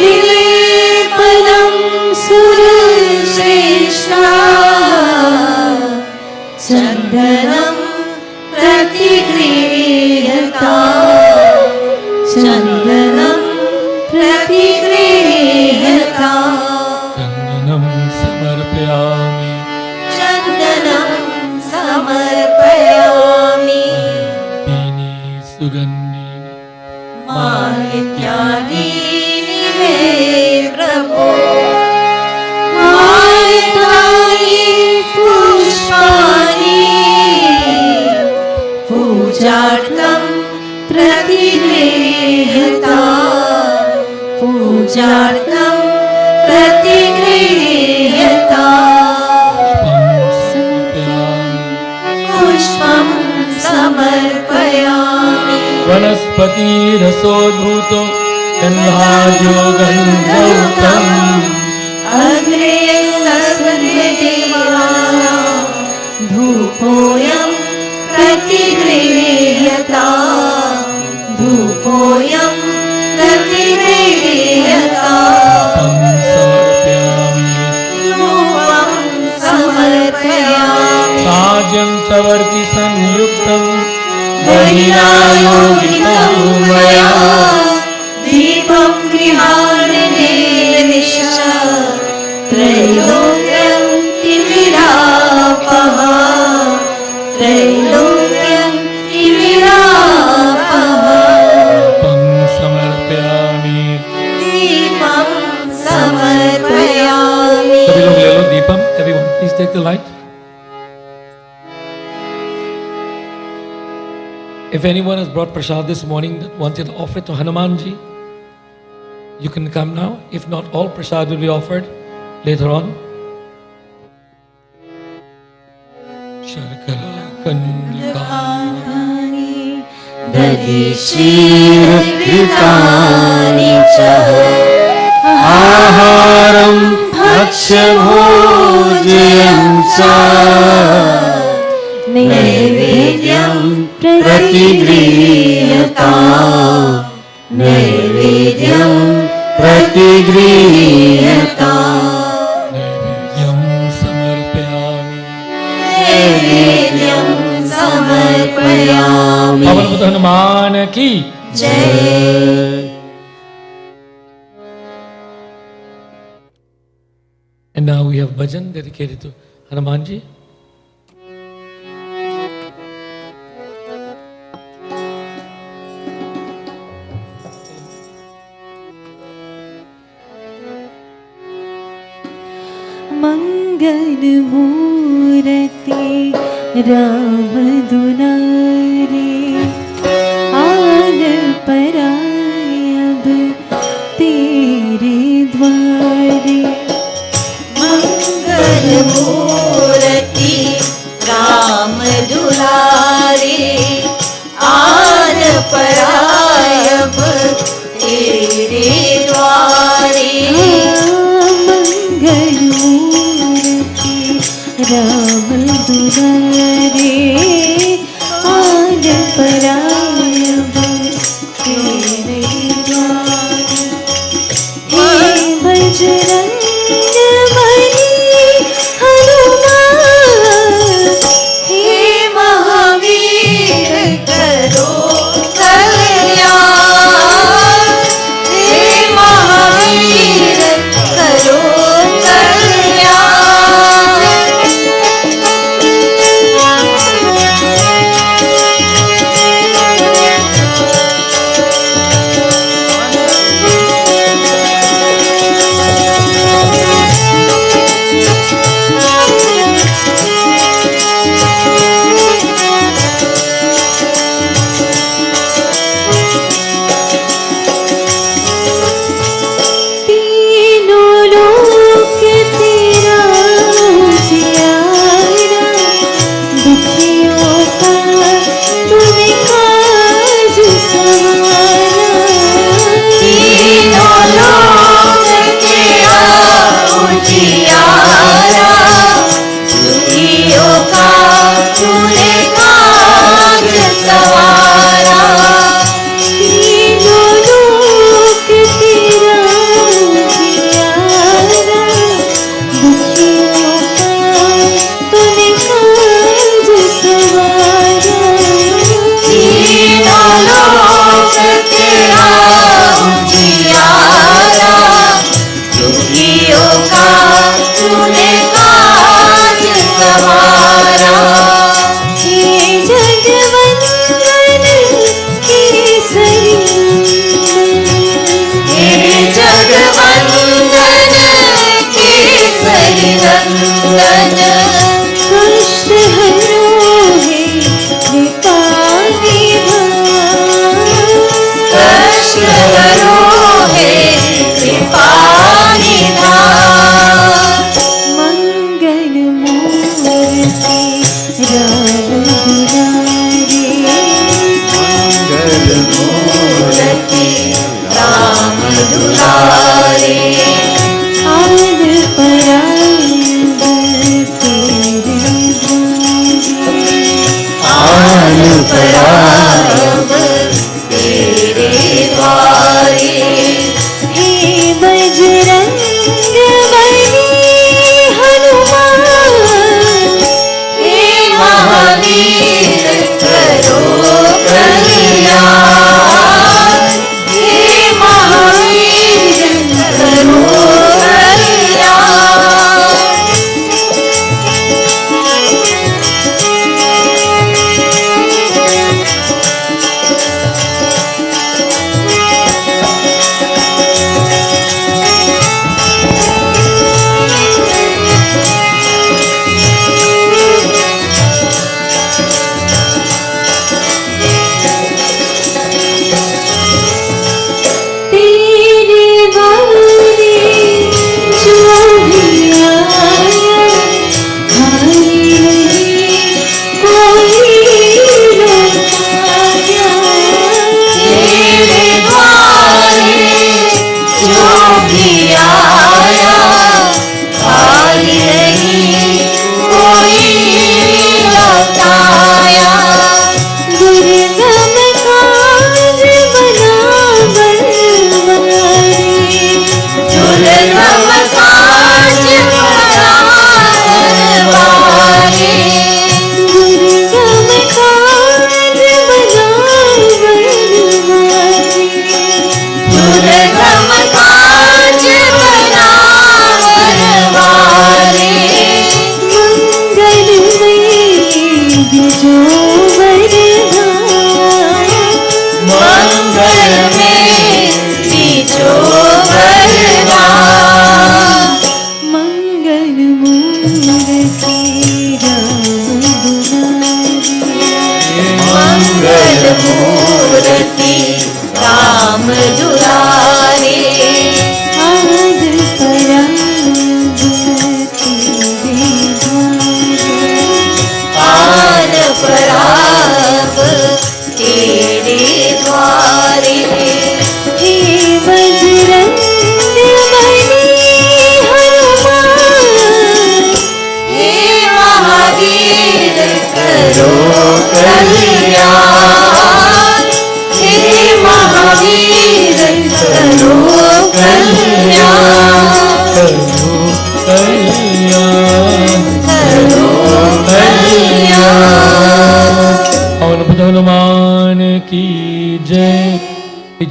विलेपनं सुरश्रेष्ठा चन्दनं प्रतिगृह्यता चन्दनं प्रतिगृह्यता चंदनम समर्पयामि चन्दनं समर्पयामि दीनी सुगंधि मालिक्यादीनि मे प्रभो मालिकानि पुष्पाणि पूजार्थं प्रतिगृह्यता पूजार्थं प्रतिगृह्यता पुष्पं समर्पयामि वनस्पतिरसोद्भूतो गन्धाद्यो गन्धौतम् अग्रे सर्वदेवानां धूपोऽयं प्रतिगृह्यता धूपोऽयं प्रतिगृह्यता धूपं समर्पयामि साज्यं च वर्ति संयुक्तं महिलायोगितं मया दीपं गृहाणि निर्दिश्य त्रैलोक्यं तिमिरापः त्रैलोक्यं तिमिरापः दीपं समर्पयामि। दीपं समर्पयामि। सभी लोग ले लो Deepam. Everyone, please take the light. If anyone has brought prasad this morning that wanted to offer it to Hanumanji, you can come now. If not, all prasad will be offered later on. Sharkara Kandika दधिक्षीरघृतानि च आहारं भक्ष्यभोज्यं च नैवेद्यं प्रतिगृह्यता नैवेद्यं प्रतिगृह्यता नैवेद्यं समर्पयामि। नैवेद्यं समर्पयामि। पवनपुत्र हनुमान की जय। And now we have bhajan dedicated to Hanumanji. मंगल मूर्ति राम दुलारे आन पराय अब तेरे द्वारे मंगल मूर्ति राम दुलारे आन पराय अब तेरे रावण दुरारे आर पराय तेरे द्वार हे बजरंग बली हनुमान हे महावीर करो कल्याण हे महावीर करो कल्याण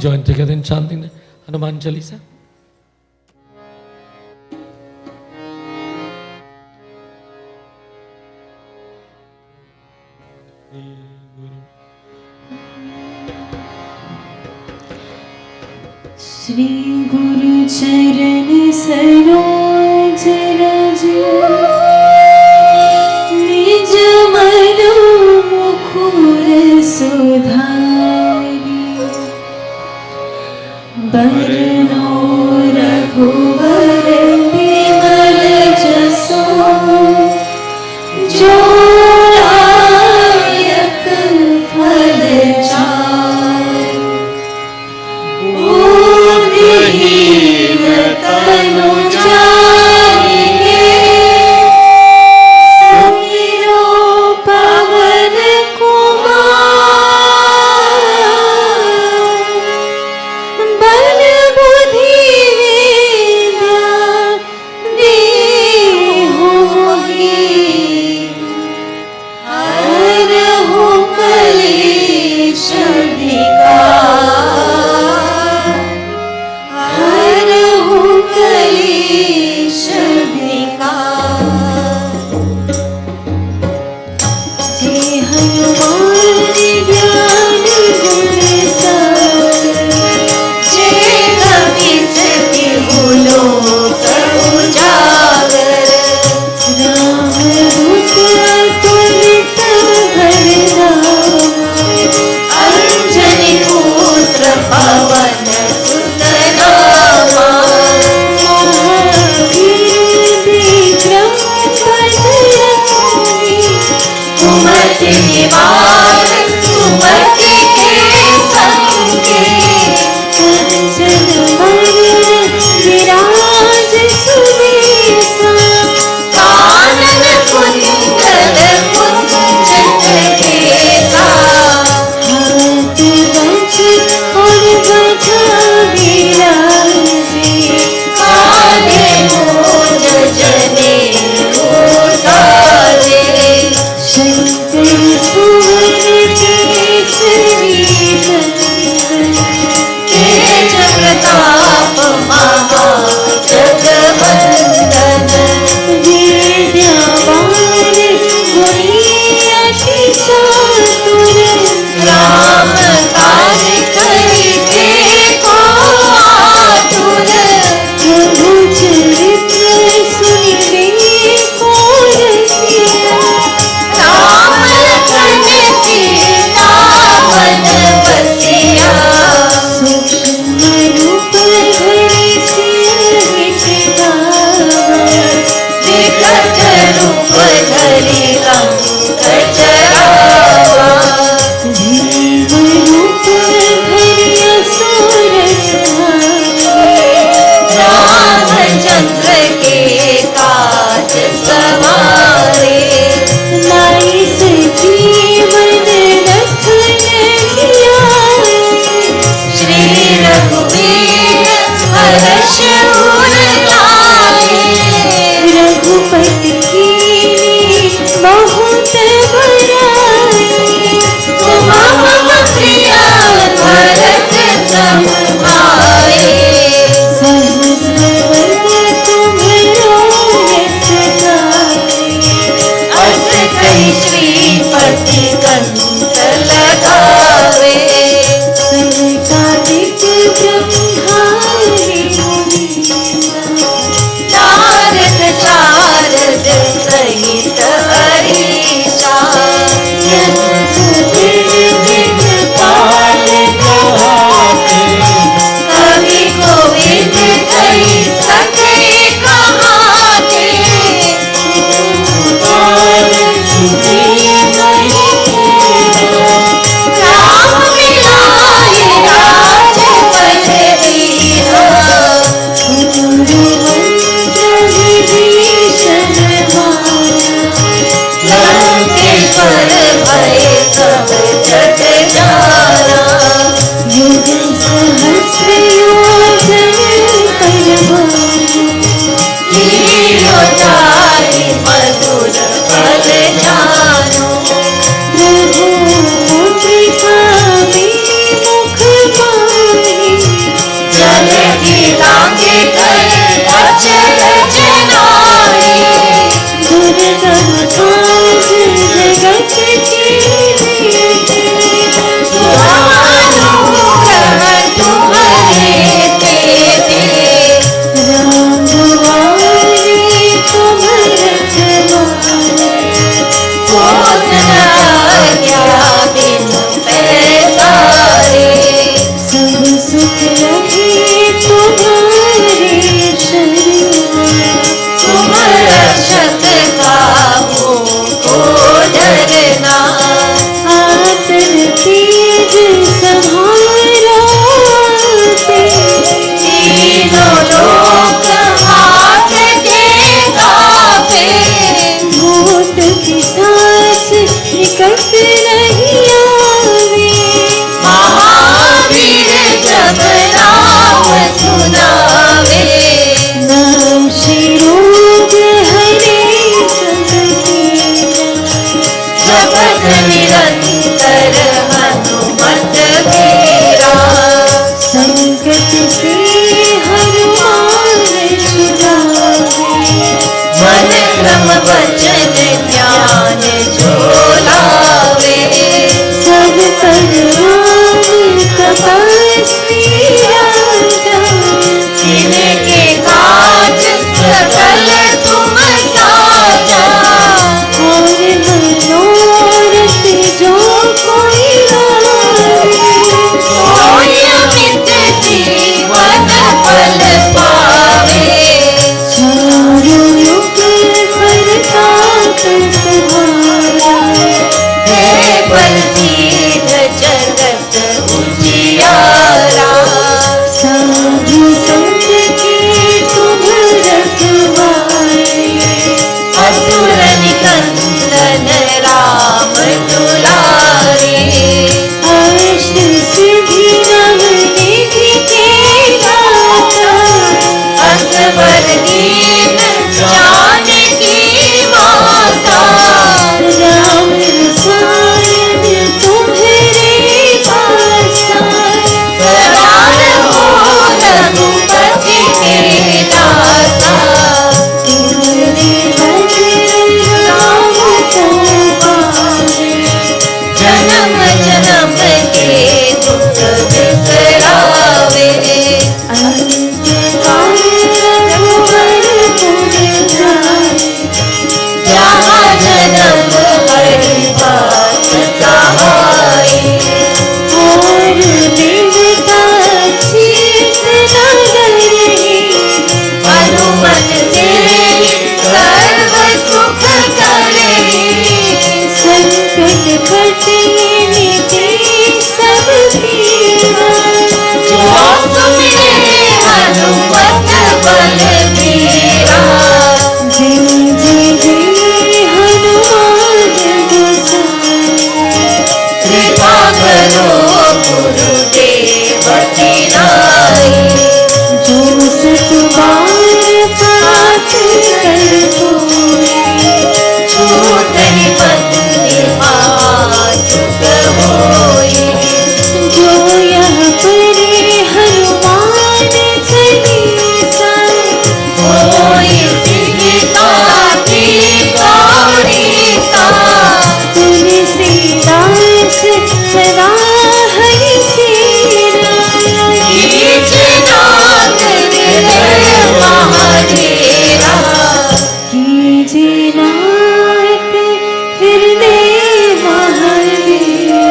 join together in chanting the Hanuman Chalisa. Shri गुरु चरण सरोज रज निज मन मुकुर सुधारी बरनो रघुवर विमल जसो जो लायक फल चारि। तनु मन क्रम वचन ज्ञान जो लावे सब पर राम तपस्वी राजा जिनके काज सकल तुम साजा और मनोरथ जो कोई सोई अमित जीवन फल पावे चारों युग परताप तुम्हारा है बलबीर जगत उजियारा साधु संत की तुम रखवारे असुर निकंदन राम दुलारे अष्ट सिद्धि नवनिधि के दाता असवर दीन जानकी माता राम रसायन तुम्हारे पासा सदा रहो रघुपति के दाता तुम्हारे भजन राम को पावे जन्म जन्म के दुख बिसरावे अंत काल रघुवर पुर जाए जहाँ जन्म हरि बात कहाए और देवता चीत नगरी हनुमत से सर्व सुख करे संकट कटे मिटे सब पीरा जो सुमिरे हनुमत बलबीरा जय जय जय हनुमान गोसाई कृपा करो गुरुदेव की नाई जो सत बार पाठ कर कोई छूट बंदी चुक होई जो यह परे हनुमान चालीसा होई सिद्धिका की गौरीसा तुलसीदास सदा हरि तेरा कीजनाथ हृदय महाडेरा कीजनाथ हृदय महाडेरा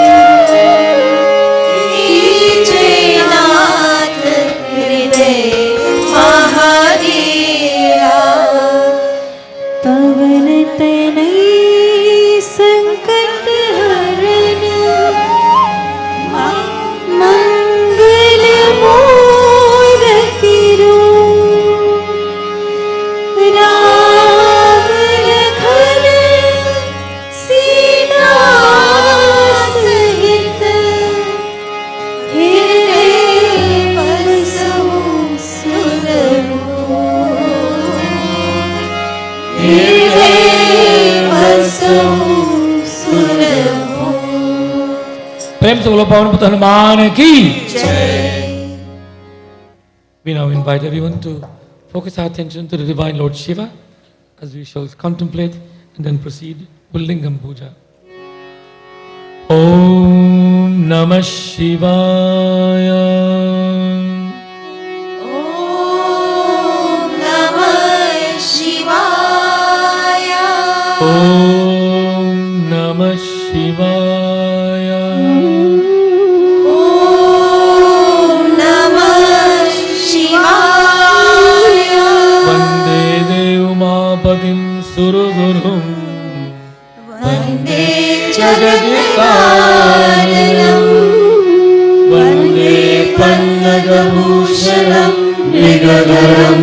कीजनाथ हृदय महाडेरा पवन तनय संकट हरन मंगल मूरति रूप राम लखन सीता सहित हृदय बसहु सुरभूप हृदय बसहु सुरभूप प्रेम से बोलो पवन पुत्र हनुमान की जय We now invite everyone to focus our attention to the Divine Lord Shiva as we shall contemplate and then proceed with Lingam Puja. Om Namah Shivaya. Om Namah Shivaya Om Namah Shivaya. Om Namah Shivaya Vande Devamapatim Surugurum Vande Jagadikaranam Vande Pannagabhushanam Nigadaram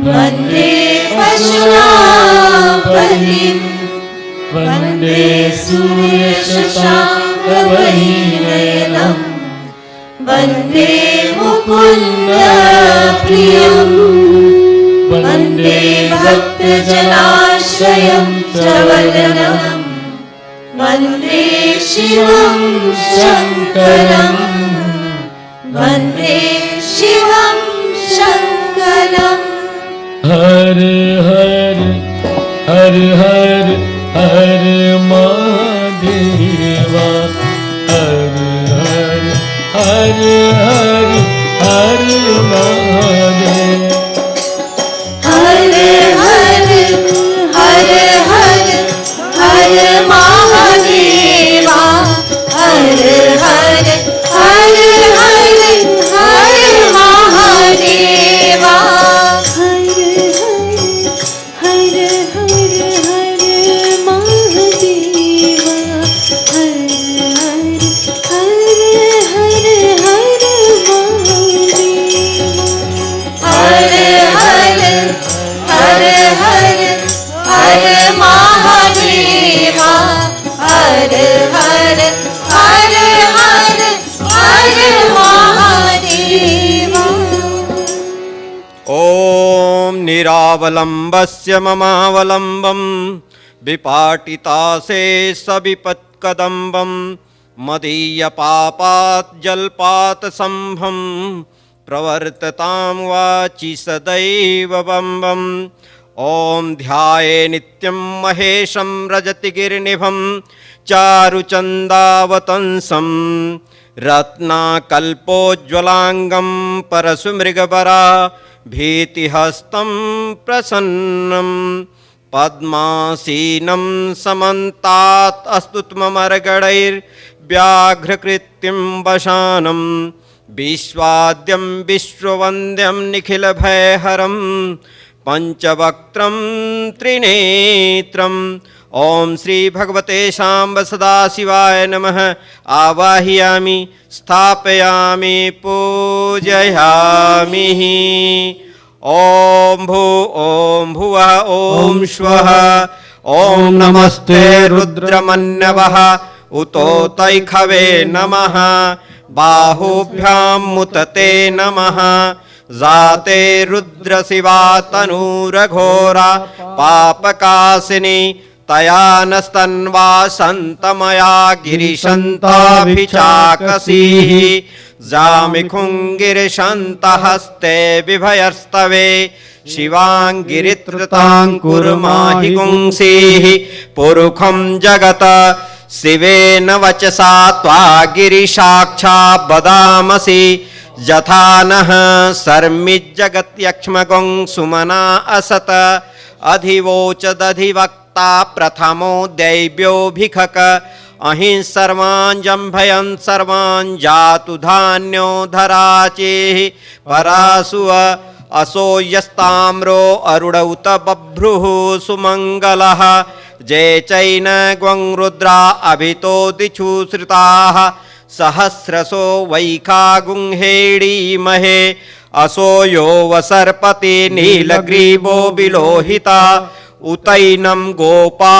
Vande Pashurapatim Vande Surya Shashankavarinayanam Vande Mukunda Priyam Vande Bhakta Janashrayam Chavadanam Vande Shivam Shankaram Vande Shivam Shankaram Har Har हर हर महादेवा हर हर हर हर हर महादेव हर हर हर हर हर महादेवा हर हर हर हर हर महादेवा हर हर हर हर महादेवा हर हर हर हर महादेवा हर हर हर हर हर महादेवा ॐ निरावलम्बस्य ममावलम्बं विपाटितासे सविपत्कदम्बं मदीयपापात् जल्पातसम्भं प्रवर्ततां वाचि सदैव बम्बं ॐ ध्याये नित्यं महेशं रजतिगिरिनिभं चारुचन्दावतंसं रत्नाकल्पोज्ज्वलाङ्गं परशुमृगवरा भीतिहस्तं प्रसन्नं पद्मासीनं समन्तात् अस्तुत्ममर्गणैर्व्याघ्रकृत्तिं वशानं विश्वाद्यं विश्ववन्द्यं निखिलभयहरं पञ्चवक्त्रं त्रिनेत्रम् ॐ श्री भगवते शाम्ब सदाशिवाय नमः आवाहयामि स्थापयामि पूजयामि ॐ भुवः ॐ श्वः ॐ नमस्ते रुद्रमन्यवः उतो तैखवे नमः बाहुभ्यां मुतते नमः जाते रुद्रशिवा तनूरघोरा पापकाशिनी तया नस्तन्वा सन्तमया गिरिशन्ताभिचाकसीः जामिखुङ्गिरिशन्तहस्ते विभयस्तवे शिवाङ्गिरित्रताङ्कुर्माहि गुंसीः पुरुखं जगत शिवेन वचसा त्वा गिरिशाक्षा वदामसि यथा नः सर्मिज्जगत्यक्ष्मगुं सुमना असत अधिवोचदधिवक्ता प्रथमो दैव्योऽभिखक अहिं सर्वान् जम्भयन् सर्वान् जातु धान्यो धराचेः परासुव असो यस्ताम्रो अरुणौत बभ्रुः सुमङ्गलः जय चैन ग्वं रुद्रा अभितो दिक्षु श्रुताः सहस्रसो वैखागुंहेडीमहे असो यो वसर्पति नीलग्रीवो विलोहिता उतैनं गोपा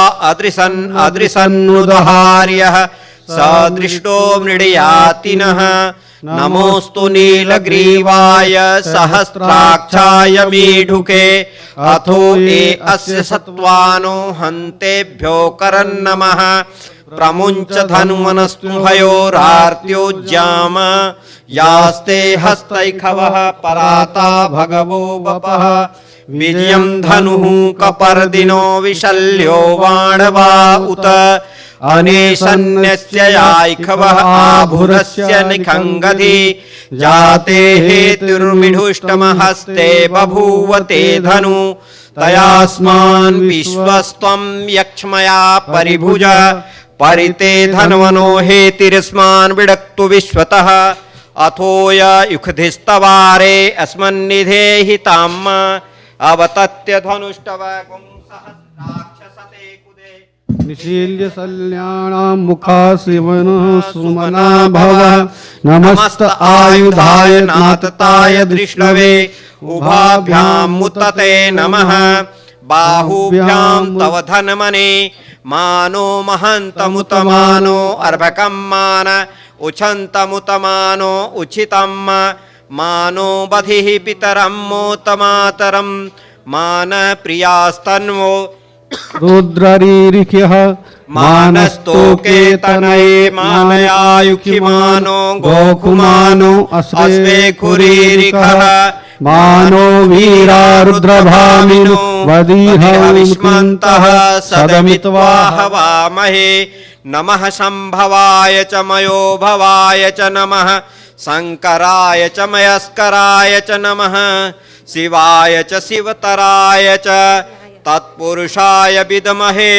अदृशन्नुदहार्यः सदृष्टो मृडयातिनः नमोस्तु नीलग्रीवाय सहस्राक्षाय मीढुके अथो ये अस्य सत्वानो हन्तेभ्यो करन्नमः प्रमुञ्च धनुमनस्तुभयोरार्त्योज्जाम यास्ते हस्तैखवः पराता भगवो वपः विजयं धनुः कपर्दिनो विशल्यो बाणवा उत अनेशन्यस्य याैखवः आभुरस्य निखङ्गधि जाते हेतुर्मिढुष्टमहस्ते बभूव ते धनु तयास्मान् विश्वस्त्वं यक्ष्मया परिभुज परिते धन्वनो हेतिरस्मान् विडक्तु विश्वतः अथोय युखधिस्तवारे अस्मन्निधेहि ताम् अवतत्य धनुष्टवगुं सहस्राक्षसते कुदे निशील्य सल्याणां मुखा शिवनः सुमना भव नमस्त आयुधाय नातताय दृष्णवे उभाभ्यां मुतते नमः बाहुभ्यां तव धन्मने मानो महन्तमुतमानो अर्भकं मान उछन्तमुतमानो उचितं मानो बधिः पितरं मोतमातरं मान प्रियास्तन्वो रुद्ररीरिख्यः मानस्तोके तनये मानयायुखिमानो गोकुमानो अस्वे खुरीरिखः मानो वीरा रुद्रभामिनो वदीहविष्मन्तः सदमित्वा हवामहे नमः संभवाय च मयो भवाय च नमः शंकराय च मयस्कराय च नमः शिवाय च शिवतराय च तत्पुरुषाय विद्महे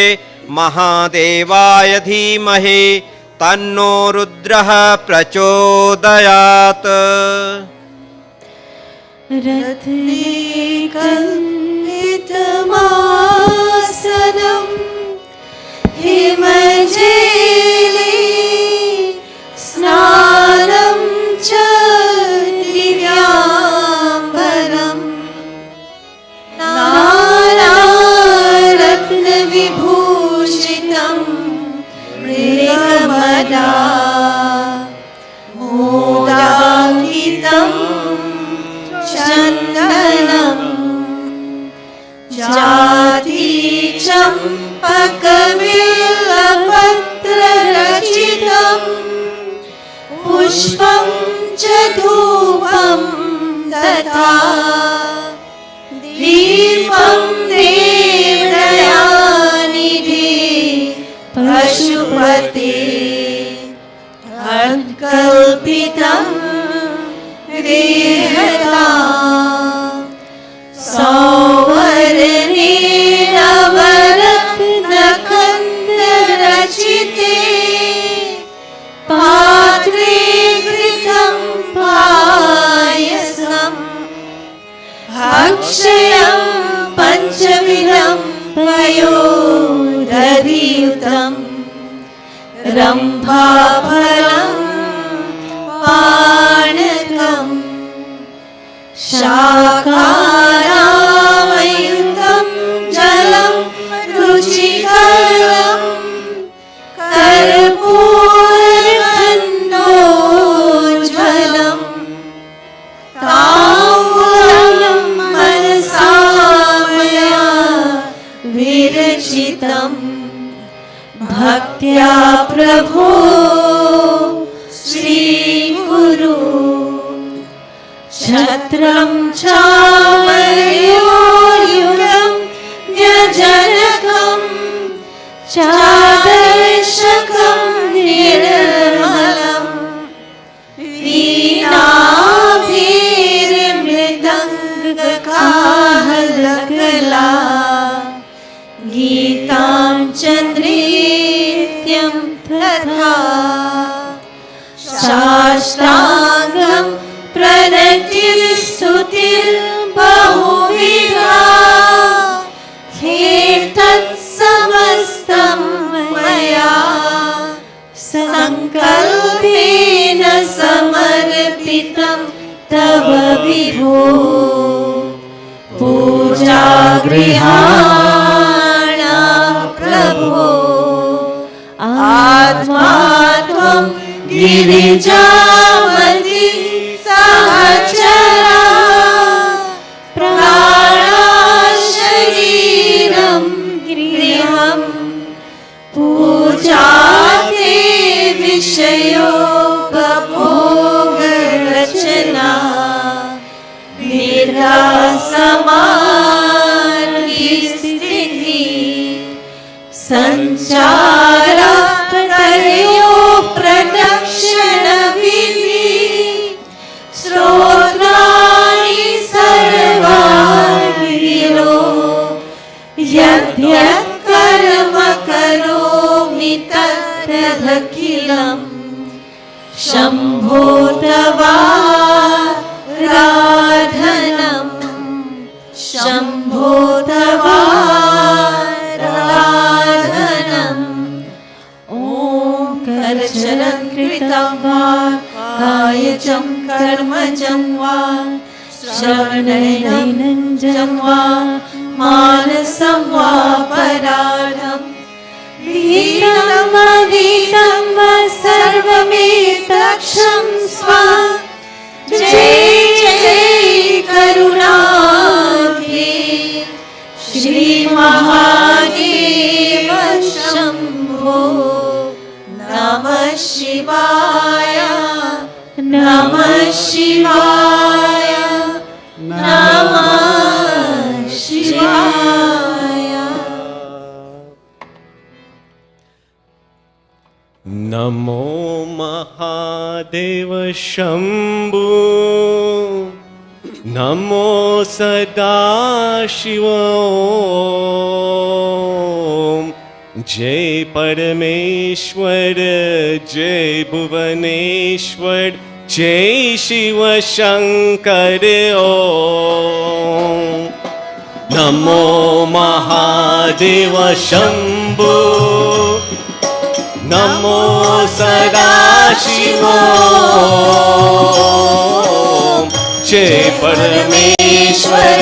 महादेवाय धीमहि तन्नो रुद्रः प्रचोदयात्। रत्नेकल्पितमासनं हिमजले स्नानं च दिव्याम्बरं नानारत्नविभूषितं मृगमदा मोदाङ्कितं चन्दनं जातिचम्पकबिल्वपत्ररचितं पुष्पं च धूपं तथा दीपं देवदयानिधे पशुपते अकल्पितं रेहता सौवर्णेनवरत्नकन्दरचिते पात्रे घृतं पायसं भक्षयं पञ्चविधं पयोदधियुतं रम्भाफलं पानकम् शाकारामयुतं जलं रुचिकरं कर्पूरगन्धोज्ज्वलं ताम्बूलं मनसा मया विरचितं भक्त्या प्रभो श्रीगुरु छत्रं चामरयोर्युगं व्यजनकं चादर्शकं निर्मलं वीणाभिर्मृदङ्गकाहलकला गीतां चन्द्रेत्यं तथा शास्त्राङ्गं प्रणतिस्तुतिर्बहुविधा कीर्तत्समस्तं मया सङ्कल्पेन समर्पितं तव विभो पूजागृहाणां प्रभो आत्मा त्वं गिरिजावती सहचरा प्राणाशरीरं गृहं पूजाते विषयोपभोगरचना निरासमाधिस्थिति सञ्चारा करयो प्रदक्षिणविधि श्रोत्राणि सर्वाणिरो यद्यत् कर्म करोमि तदखिलं शम्भो तवाराधनं शम्भो तवाराधनम् ॐ करचरण कृतं वा कायचं कर्मजं वा श्रवणनयनं वा मानसं वा पराणं वीतं वीतं वा सर्वमेतक्षं स्वा जय जय करुणाब्धे श्री महादेव शम्भो नमः शिवाय नमः शिवाय नमो महादेव शंभु नमो सदाशिव ओम जय परमेश्वर जय भुवनेश्वर जय शिव शंकर ओम नमो महादेव शंभु नमो सदाशिव जय परमेश्वर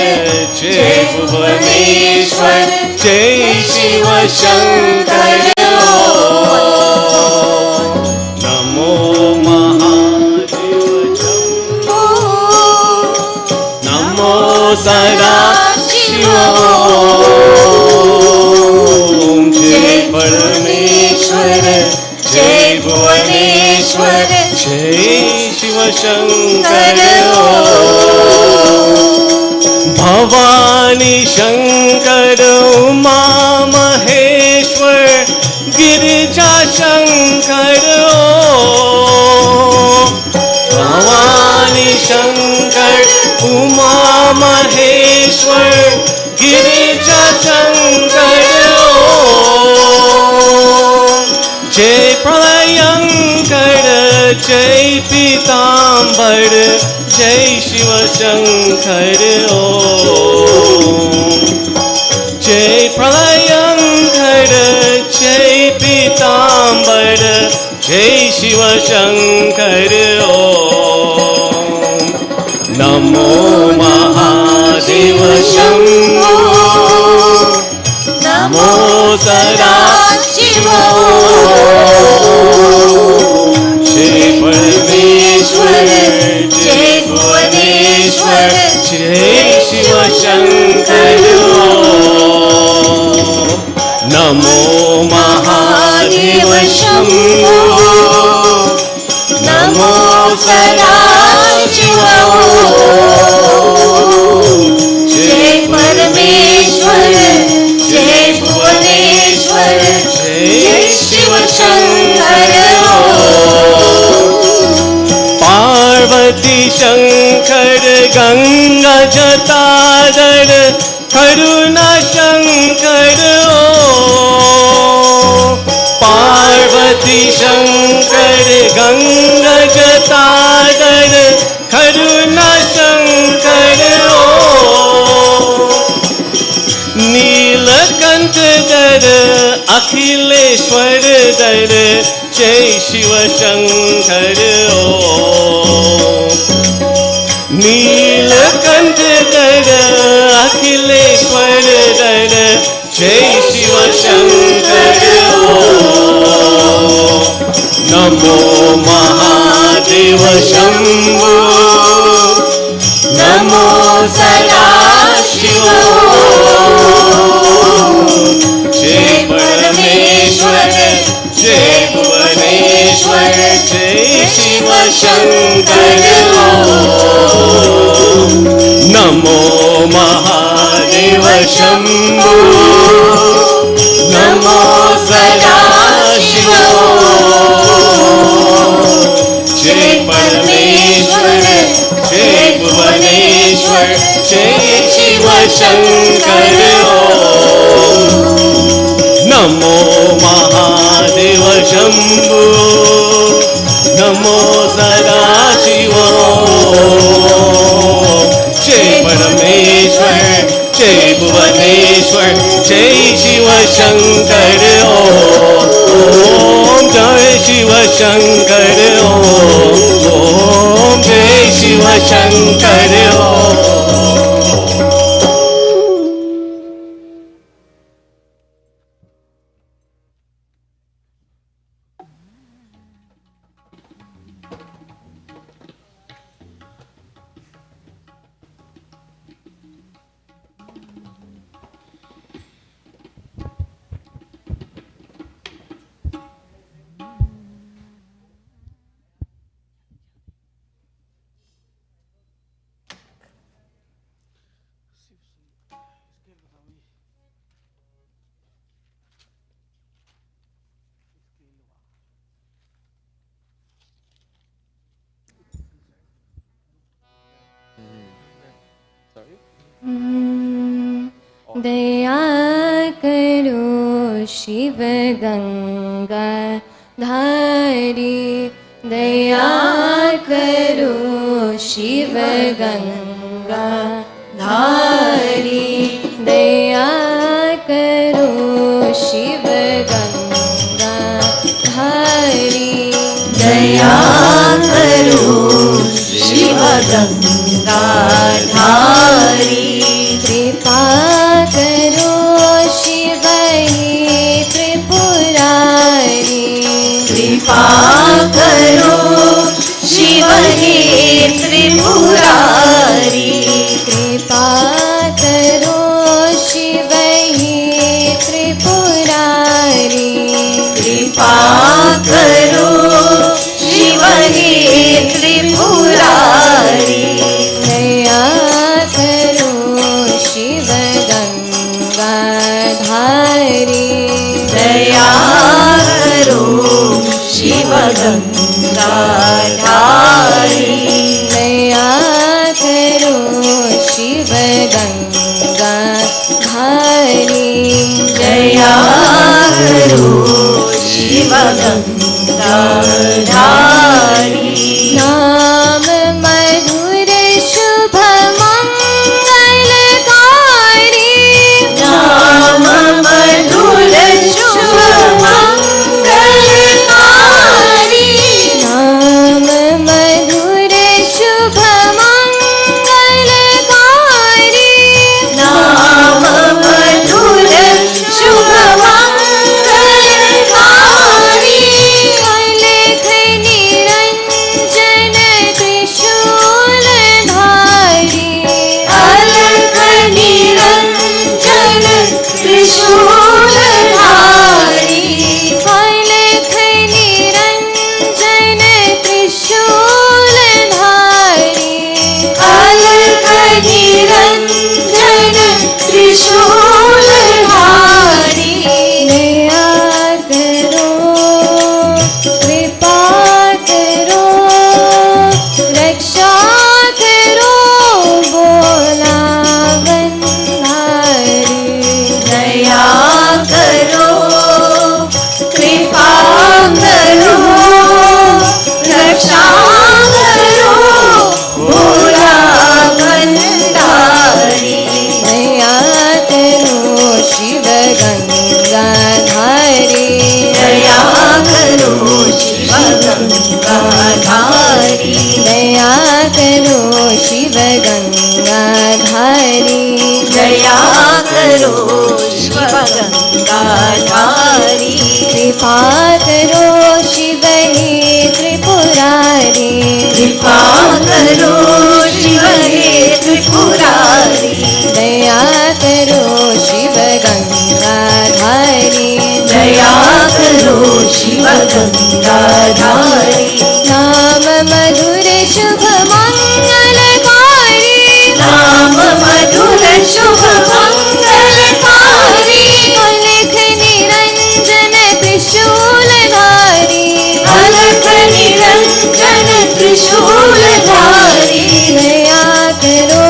जय भुवनेश्वर जय शिव शंकर नमो महादेव शंभो नमो सदाशिव जय परमेश्वर जय भुवनेश्वर जय शिव शंकर भवानी शंकर उमा महेश्वर गिरिजा शंकर भवानी शंकर उमा महेश्वर गिरिजा शंकर जय प्रलयंकर जय पीतांबर जय शिव शंकर जय प्रलयंकर जय पीतांबर जय शिव शंकर नमो महादेव शंभो नमो सदाशिव जय परमेश्वर जय भुवनेश्वर जय शिव शंकर नमो महादेव शंभो नमो सदाशिव जय परमेश्वर जय भुवनेश्वर जय शिव शंकर पार्वती शंकर गंगा जटाधर करुणा शंकर पार्वती शंकर गंगा जटाधर करुणा शंकर नीलकंठ दर अखिलेश्वर दर जय शिव शंकर नीलकंठ दर अखिलेश्वर दर जय शिव शंकर नमो महादेव शंभो नमो सदाशिव जय परमेश्वर जय भुवनेश्वर जय शिव शंकर नमो महादेव शंभो नमो सदाशिव जय परमेश्वर जय भुवनेश्वर जय शिव शंकर नमो महादेव शंभो नमो सदाशिव जय परमेश्वर जय भुवनेश्वर जय शिव शंकर ओम जय शिव शंकर ओम जय शिव शंकर दया करो शिव गंगा धारी, दया करो शिव गंगा धारी, दया करो शिव गंगा धारी, दया करो शिव गंगा धारी, कृपा करो शिव हे त्रिपुरारी, कृपा करो शिव हे त्रिपुरारी, कृपा करो शिव हे त्रिपुरारी, कृपा करो शिव हे त्रिपुरारी, दया करो शिव गंगा धारी, दया करो शिव गंगा धारी, दया करो शिव गंगा धारी, दया करो शिव गंगा धारी, नाम मधुर शुभ मंगलकारी, नाम मधुर शुभ मंगलकारी, नाम मधुर शुभ मंगलकारी, नाम मधुर शुभ मंगलकारी, अलख निरंजन त्रिशूल धारी, अलख निरंजन त्रिशूल धारी, अलख निरंजन त्रिशूल धारी, अलख निरंजन त्रिशूल धारी, दया करो कृपा करो रक्षा करो बोला बंधारी, दया करो कृपा करो रक्षा करो बोला बंधारी, दया करो शिव गंगा धारी, दया करो शिव गंगा धारी, दया करो शिव गंगा धारी, दया करो शिव गंगा धारी, कृपा करो शिव हे त्रिपुरारी, कृपा करो शिव हे त्रिपुरारी, दया करो शिव गंगा धारी, दया करो शिव गंगा धारी, नाम मधुर शुभ मंगलकारी, नाम मधुर शुभ मंगलकारी, अलख निरंजन त्रिशूल धारी, अलख निरंजन त्रिशूल धारी, दया करो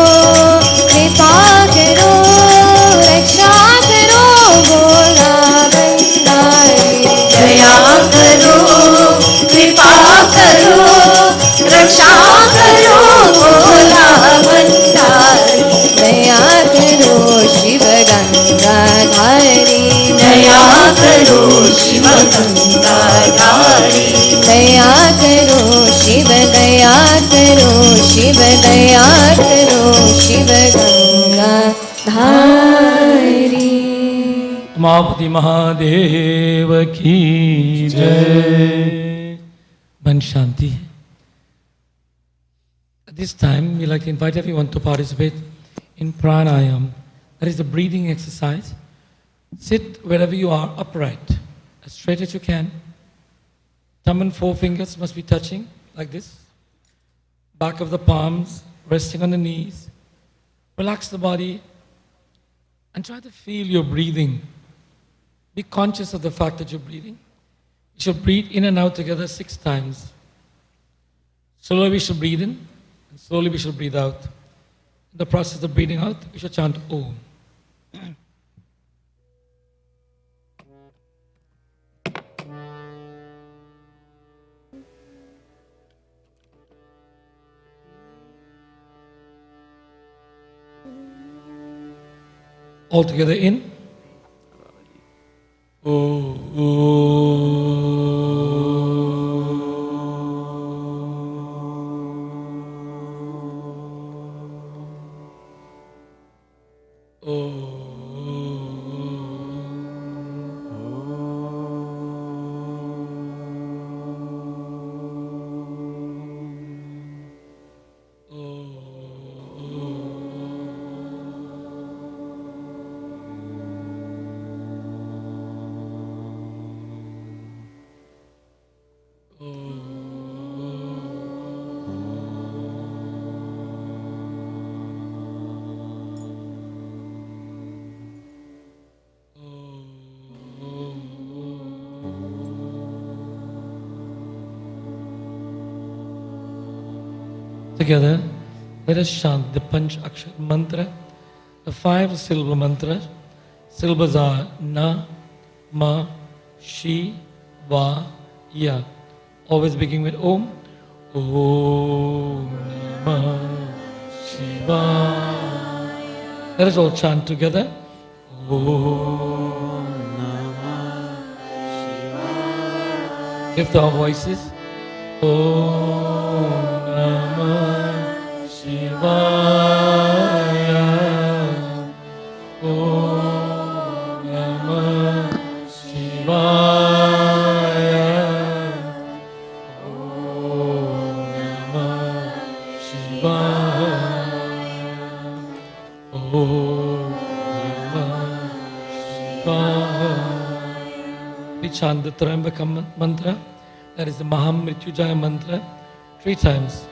कृपा करो रक्षा करो बोला बंधारी, दया करो कृपा करो रक्षा करो बोला बंधारी, दया करो शिव गंगा धारी, दया करो शिव गंगा धारी, दया करो शिव, दया करो शिव, दया करो शिव गंगा धारी। उमापति महादेव की जय। मन शांति है। At this time, we like to invite everyone to participate in pranayam. That is the breathing exercise. Sit wherever you are, upright, as straight as you can. Thumb and forefingers must be touching like this. Back of the palms resting on the knees. Relax the body and try to feel your breathing. Be conscious of the fact that you're breathing. You should breathe in and out together 6 times. Slowly we should breathe in, and slowly we should breathe out. the process of breathing out, we should chant Om. All together in. Together, let us chant the Panch Akshar mantra, the 5 syllable mantra. Syllables are Na, Ma, Shi, Va, Ya. Always beginning with Om. Om Namah Shivaya. Let us all chant together. Om Namah Shivaya. Lift our voices. Om Namah Shivaya. Om Namah Shivaya. Om Namah Shivaya. Om Namah Shivaya. We chant the Trayambaka mantra. That is the Mahamrityunjaya mantra 3 times.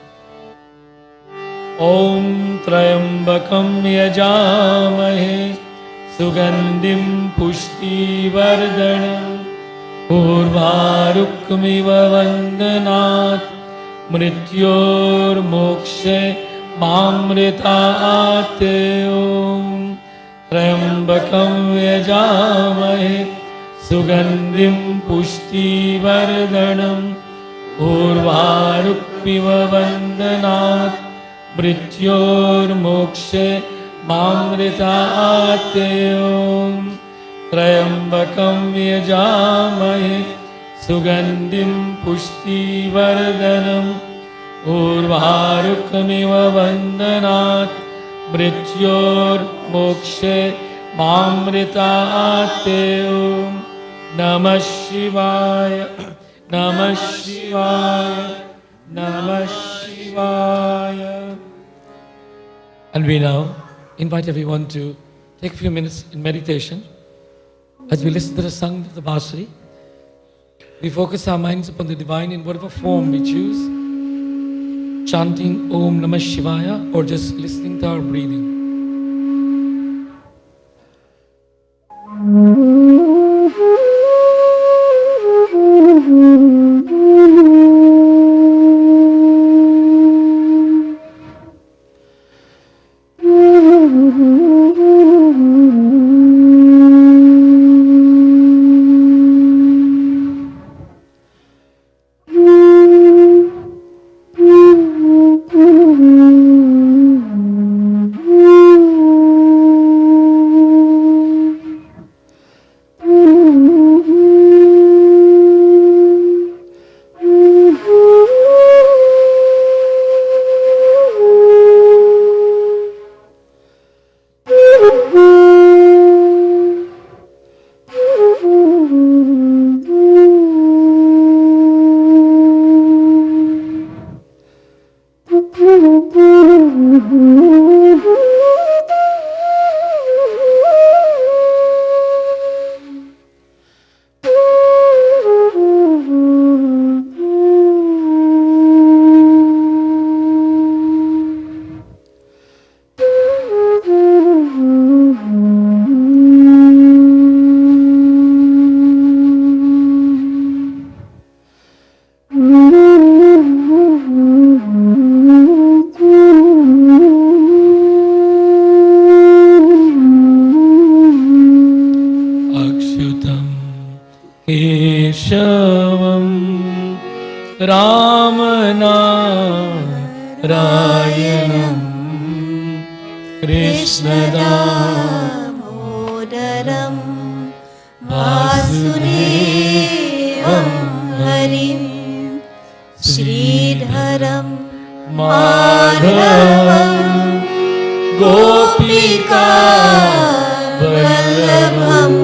Om Trayambakam Yajamahe Sugandhim Pushti Vardhanam Urvarukmiva Vandanat Mrityor Mokshe Mamritaate. Om Trayambakam Yajamahe Sugandhim Pushti Vardhanam Urvarukmiva Vandanat Mrityor Mokshe Mamritaate. Om Trayambakam Yajamahe Sugandhim Pushti Vardhanam Urvarukmiva Vandanat Mrityor Mokshe Mamritaate. Om Namah Shivaya, Namah Shivaya, Namah Shivaya. And we now invite everyone to take a few minutes in meditation. As we listen to the sound of the Basri, we focus our minds upon the divine in whatever form we choose, chanting Om Namah Shivaya or just listening to our breathing. Mm-hmm. केशवं रामनारायणं कृष्णदामोदरं वासुदेवं हरिं श्रीधरं माधवं गोपिका वल्लभं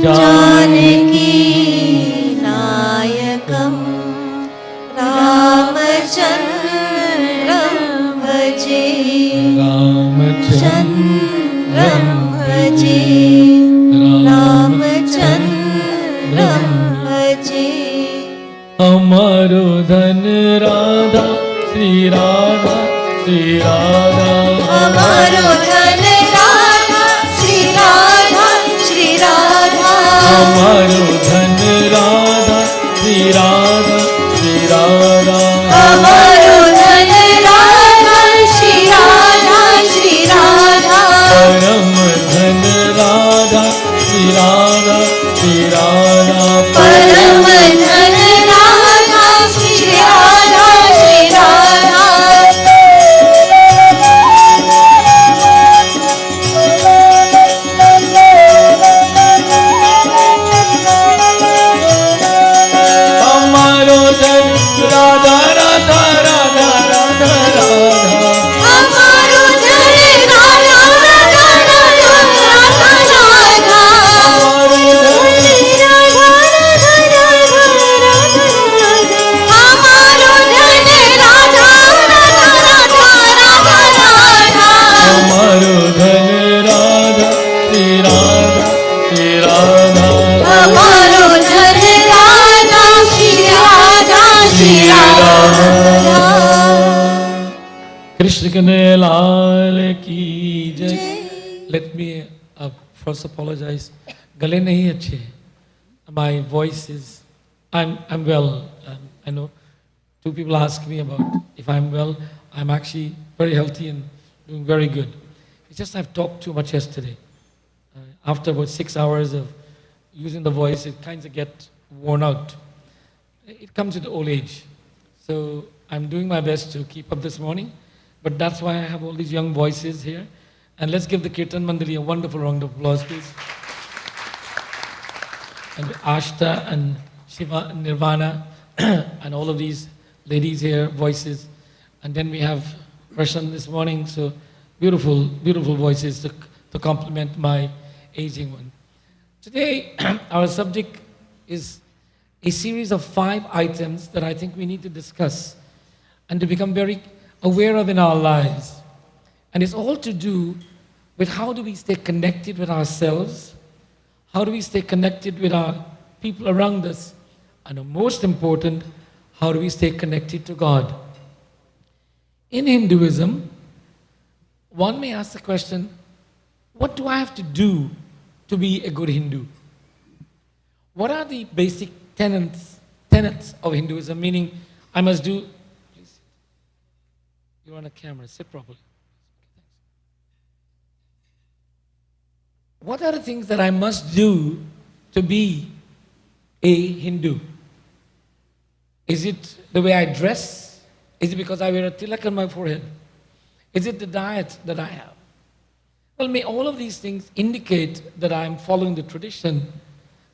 जानकी नायकं रामचन्द्रं भजे रामचन्द्रं भजे रामचन्द्रं भजे हमारो धन राधा श्री राधा श्री राधा हमारो धन राधा श्री राधा श्री राधा हमारो धन राधा श्री राधा श्री राधा हमारो धन राधा श्री राधा श्री राधा परम धन राधा श्री राधा श्री राधा परम धन राधा श्री राधा श्री राधा हमारो धन राधा राधा राधा राधा राधा हमारो धन राधा राधा राधा राधा राधा हमारो धन हमारो धन राधा राधा राधा राधा राधा हमारो धन राधा श्री राधा श्री राधा हमारो धन राधा श्री राधा श्री राधा कृष्ण कन्हैया लाल की जय. Let me first apologize. गले नहीं अच्छे हैं. My voice is. I'm well. I know. Two people ask me about if I'm well. I'm actually very healthy and doing very good. It's just I've talked too much yesterday. After about 6 hours of using the voice, it kind of gets worn out. It comes with old age. So I'm doing my best to keep up this morning. But that's why I have all these young voices here. And let's give the Kirtan Mandiri a wonderful round of applause, please. And Ashta and Shiva and Nirvana and all of these ladies here, voices. And then we have Prashan this morning. So beautiful, beautiful voices to complement my aging one. Today, our subject is a series of 5 items that I think we need to discuss and to become very aware of in our lives. And it's all to do with how do we stay connected with ourselves, how do we stay connected with our people around us, and the most important, how do we stay connected to God. In Hinduism, one may ask the question, what do I have to do to be a good Hindu? What are the basic tenets of Hinduism, meaning I must do. Please, you're on a camera, sit properly. What are the things that I must do to be a Hindu? Is it the way I dress? Is it because I wear a tilak on my forehead? Is it the diet that I have? Well, may all of these things indicate that I am following the tradition,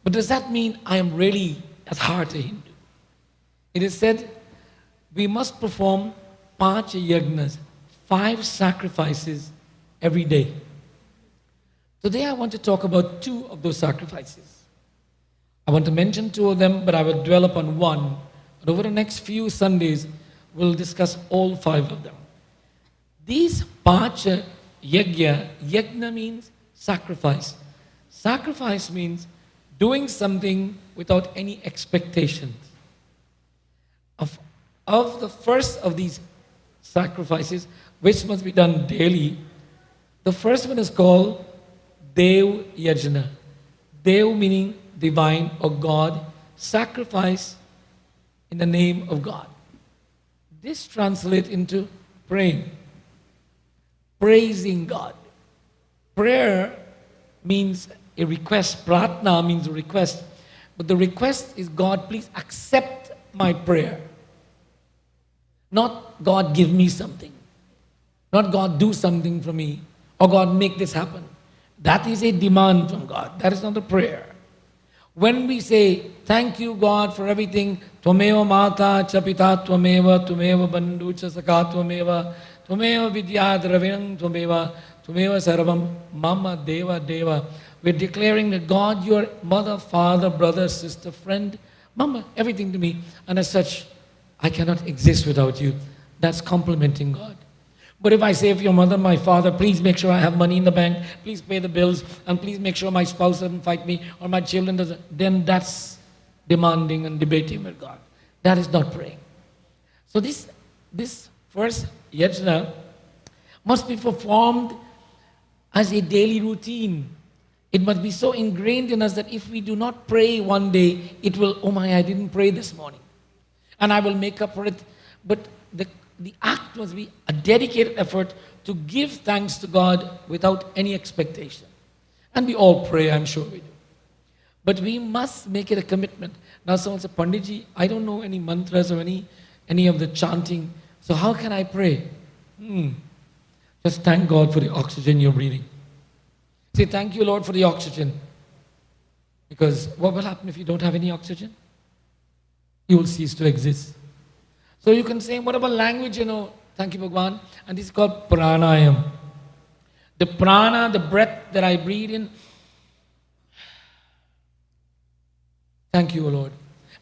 but does that mean I am really at heart a Hindu? It is said we must perform 5 yagnas, 5 sacrifices every day. Today I want to talk about 2 of those sacrifices. I want to mention 2 of them, but I will dwell upon one. And over the next few Sundays, we'll discuss all 5 of them. These 5 yagna means sacrifice. Sacrifice means doing something without any expectations. Of the first of these sacrifices, which must be done daily, the first one is called Dev Yajna. Dev meaning divine or God, sacrifice in the name of God. This translates into praying, praising God. Prayer means a request, pratna means a request. But the request is, God, please accept my prayer. Not God, give me something. Not God, do something for me. Or God, make this happen. That is a demand from God. That is not a prayer. When we say, thank you, God, for everything, Tvameva Mata Chapita Tvameva, Tvameva Bandhu Chasaka Tvameva, Tvameva Vidya Dravinam Tvameva, Tvameva Sarvam Mama Deva Deva. We're declaring that God, your mother, father, brother, sister, friend, Mama, everything to me. And as such, I cannot exist without you. That's complimenting God. But if I say, if your mother, my father, please make sure I have money in the bank, please pay the bills, and please make sure my spouse doesn't fight me, or my children doesn't, then that's demanding and debating with God. That is not praying. So this first yajna must be performed as a daily routine. It must be so ingrained in us that if we do not pray one day, it will, oh my, I didn't pray this morning. And I will make up for it. But the act must be a dedicated effort to give thanks to God without any expectation. And we all pray, I'm sure we do. But we must make it a commitment. Now someone said, Panditji, I don't know any mantras or any of the chanting. So how can I pray? Just thank God for the oxygen you're breathing. Say, thank you, Lord, for the oxygen. Because what will happen if you don't have any oxygen? You will cease to exist. So you can say, whatever language you know, thank you, Bhagwan. And this is called pranayam. The prana, the breath that I breathe in. Thank you, O Lord.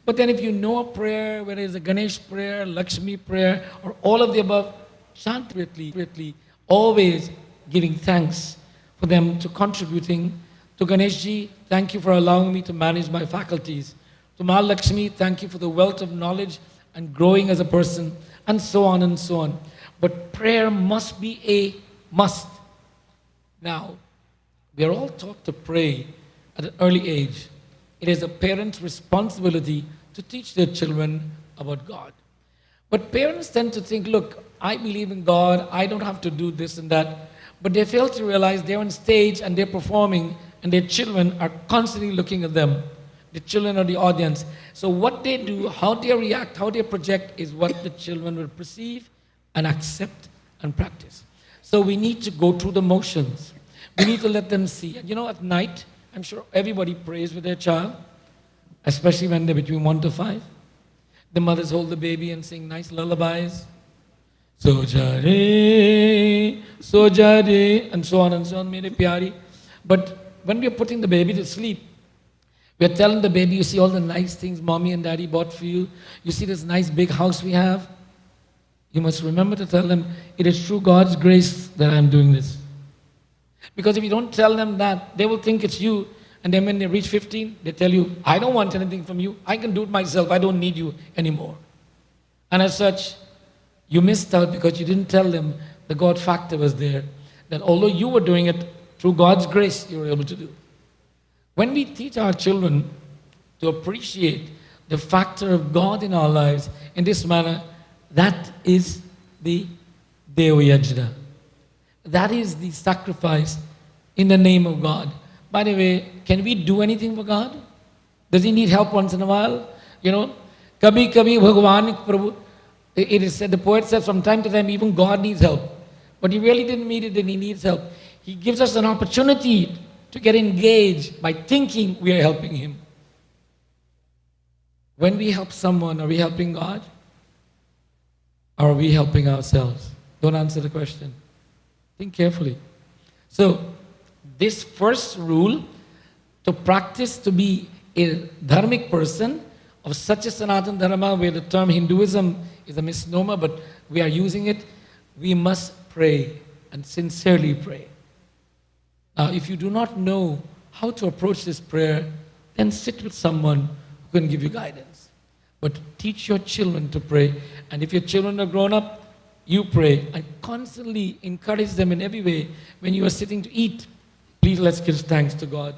But then if you know a prayer, whether it's a Ganesh prayer, Lakshmi prayer, or all of the above, chant quickly, always giving thanks for them to contributing. To Ganeshji, thank you for allowing me to manage my faculties. To Ma Lakshmi, thank you for the wealth of knowledge and growing as a person, and so on and so on. But prayer must be a must. Now, we are all taught to pray at an early age. It is a parent's responsibility to teach their children about God. But parents tend to think, look, I believe in God, I don't have to do this and that. But they fail to realize they're on stage and they're performing, and their children are constantly looking at them. The children are the audience. So what they do, how they react, how they project is what the children will perceive and accept and practice. So we need to go through the motions. We need to let them see. And you know, at night, I'm sure everybody prays with their child, especially when they're between 1 to 5. The mothers hold the baby and sing nice lullabies. Sojare, and so on, mere pyari. But when we are putting the baby to sleep, we are telling the baby, you see all the nice things mommy and daddy bought for you. You see this nice big house we have. You must remember to tell them, it is through God's grace that I am doing this. Because if you don't tell them that, they will think it's you. And then when they reach 15, they tell you, I don't want anything from you. I can do it myself. I don't need you anymore. And as such, you missed out because you didn't tell them the God factor was there. That although you were doing it, through God's grace, you were able to do. When we teach our children to appreciate the factor of God in our lives in this manner, that is the Devayajna. That is the sacrifice in the name of God. By the way, can we do anything for God? Does He need help once in a while? You know, Kabhi Kabhi Bhagwan Prabhu. It is said, the poet says, from time to time even God needs help. But He really didn't need it, then He needs help. He gives us an opportunity to get engaged by thinking we are helping Him. When we help someone, are we helping God? Or are we helping ourselves? Don't answer the question. Think carefully. So, this first rule, to practice to be a dharmic person of such a Sanatana Dharma, where the term Hinduism is a misnomer, but we are using it, we must pray and sincerely pray. Now, if you do not know how to approach this prayer, then sit with someone who can give you guidance. But teach your children to pray. And if your children are grown up, you pray. And constantly encourage them in every way. When you are sitting to eat, please let's give thanks to God.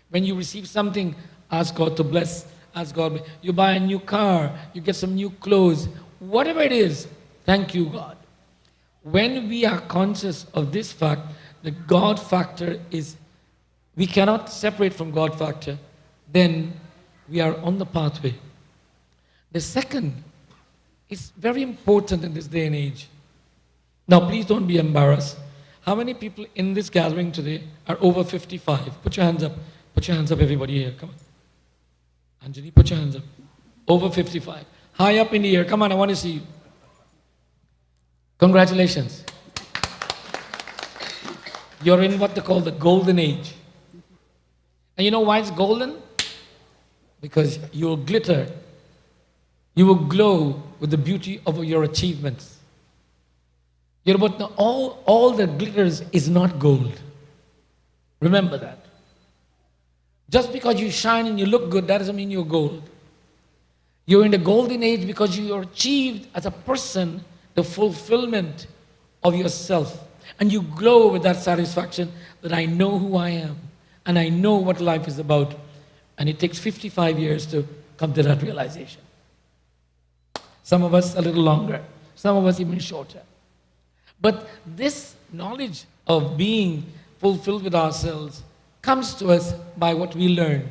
When you receive something, ask God to bless. Ask God. You buy a new car, you get some new clothes. Whatever it is, thank you, God. When we are conscious of this fact, the God factor is, we cannot separate from God factor, then we are on the pathway. The second is very important in this day and age. Now, please don't be embarrassed. How many people in this gathering today are over 55? Put your hands up. Put your hands up, everybody here. Come on. Anjali, put your hands up. Over 55. High up in the air. Come on, I want to see you. Congratulations. You're in what they call the golden age. And you know why it's golden? Because you will glitter. You will glow with the beauty of your achievements. You know, but all that glitters is not gold. Remember that. Just because you shine and you look good, that doesn't mean you're gold. You're in the golden age because you achieved as a person the fulfillment of yourself. And you glow with that satisfaction that I know who I am and I know what life is about. And it takes 55 years to come to that realization. Some of us a little longer, some of us even shorter. But this knowledge of being fulfilled with ourselves comes to us by what we learn,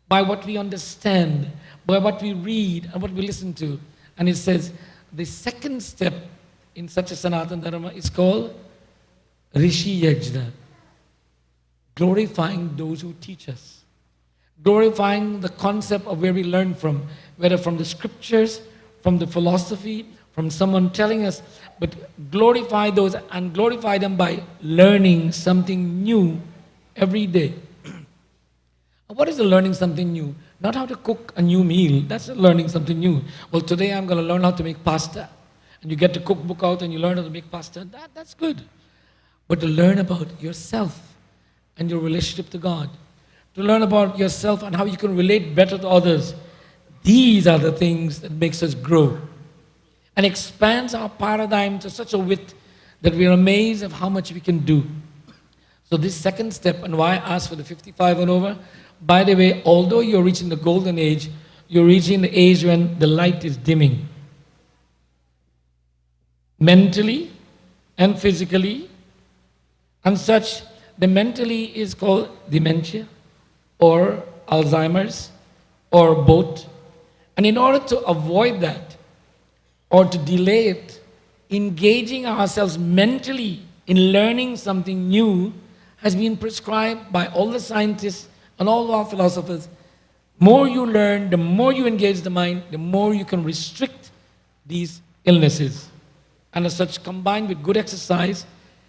by what we understand, by what we read and what we listen to. And it says the second step in such a Sanatana Dharma is called Rishi Yajna, glorifying those who teach us, glorifying the concept of where we learn from, whether from the scriptures, from the philosophy, from someone telling us, but glorify those and glorify them by learning something new every day. What is the learning something new? Not how to cook a new meal. That's learning something new. Well, today I'm going to learn how to make pasta. And you get the cookbook out and you learn how to make pasta. That's good. But to learn about yourself and your relationship to God, to learn about yourself and how you can relate better to others, these are the things that makes us grow and expands our paradigm to such a width that we're amazed of how much we can do. So this second step, and why I asked for the 55 and over, by the way, although you're reaching the golden age, you're reaching the age when the light is dimming. Mentally and physically and such. The mentally is called dementia or Alzheimer's or both. And in order to avoid that or to delay it, engaging ourselves mentally in learning something new has been prescribed by all the scientists and all our philosophers. More you learn, the more you engage the mind, the more you can restrict these illnesses. And as such, combined with good exercise,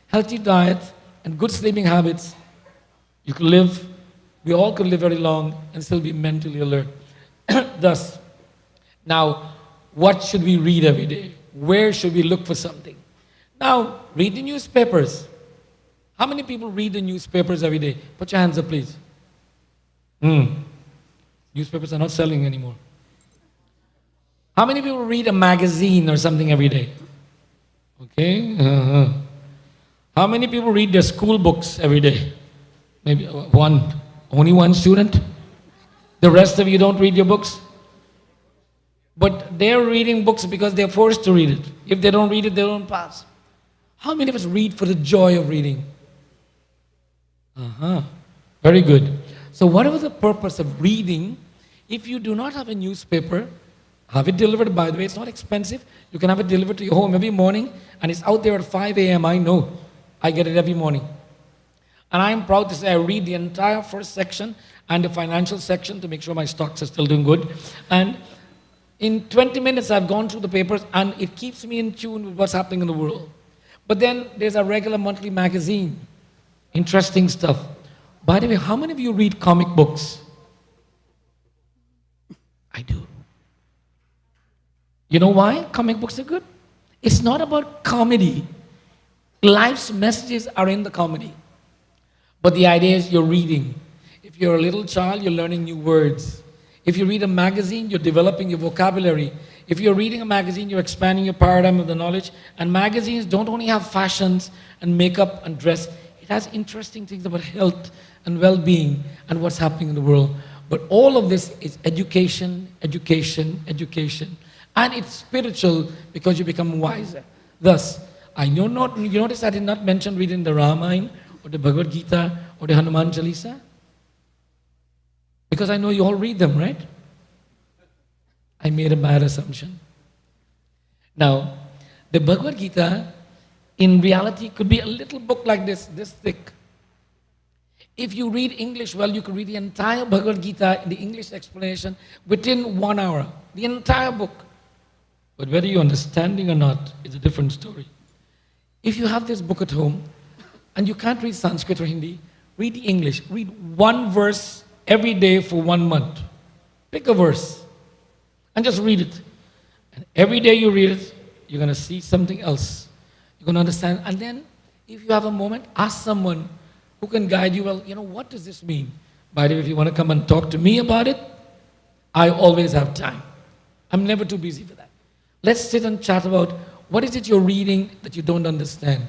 healthy diet, and good sleeping habits, you can live, we all could live very long and still be mentally alert. Thus, now, what should we read every day? Where should we look for something? Now, read the newspapers. How many people read the newspapers every day? Put your hands up, please. Newspapers are not selling anymore. How many people read a magazine or something every day? Okay. How many people read their school books every day? Maybe one. Only one student? The rest of you don't read your books? But they're reading books because they're forced to read it. If they don't read it, they don't pass. How many of us read for the joy of reading? Very good. So whatever the purpose of reading, if you do not have a newspaper, have it delivered. By the way, it's not expensive. You can have it delivered to your home every morning, and it's out there at 5 a.m. I know. I get it every morning. And I'm proud to say I read the entire first section and the financial section to make sure my stocks are still doing good. And in 20 minutes, I've gone through the papers, and it keeps me in tune with what's happening in the world. But then there's a regular monthly magazine. Interesting stuff. By the way, how many of you read comic books? I do. You know why comic books are good? It's not about comedy. Life's messages are in the comedy. But the idea is you're reading. If you're a little child, you're learning new words. If you read a magazine, you're developing your vocabulary. If you're reading a magazine, you're expanding your paradigm of the knowledge. And magazines don't only have fashions and makeup and dress. It has interesting things about health and well-being and what's happening in the world. But all of this is education, education, education. And it's spiritual because you become wiser. Thus, you notice I did not mention reading the Ramayana or the Bhagavad Gita or the Hanuman Chalisa? Because I know you all read them, right? I made a bad assumption. Now, the Bhagavad Gita, in reality, could be a little book like this thick. If you read English well, you could read the entire Bhagavad Gita, the English explanation, within 1 hour. The entire book. But whether you understand it or not is a different story. If you have this book at home, and you can't read Sanskrit or Hindi, read the English. Read one verse every day for 1 month. Pick a verse and just read it. And every day you read it, you're going to see something else. You're going to understand. And then, if you have a moment, ask someone who can guide you. Well, what does this mean? By the way, if you want to come and talk to me about it, I always have time. I'm never too busy for that. Let's sit and chat about what is it you're reading that you don't understand.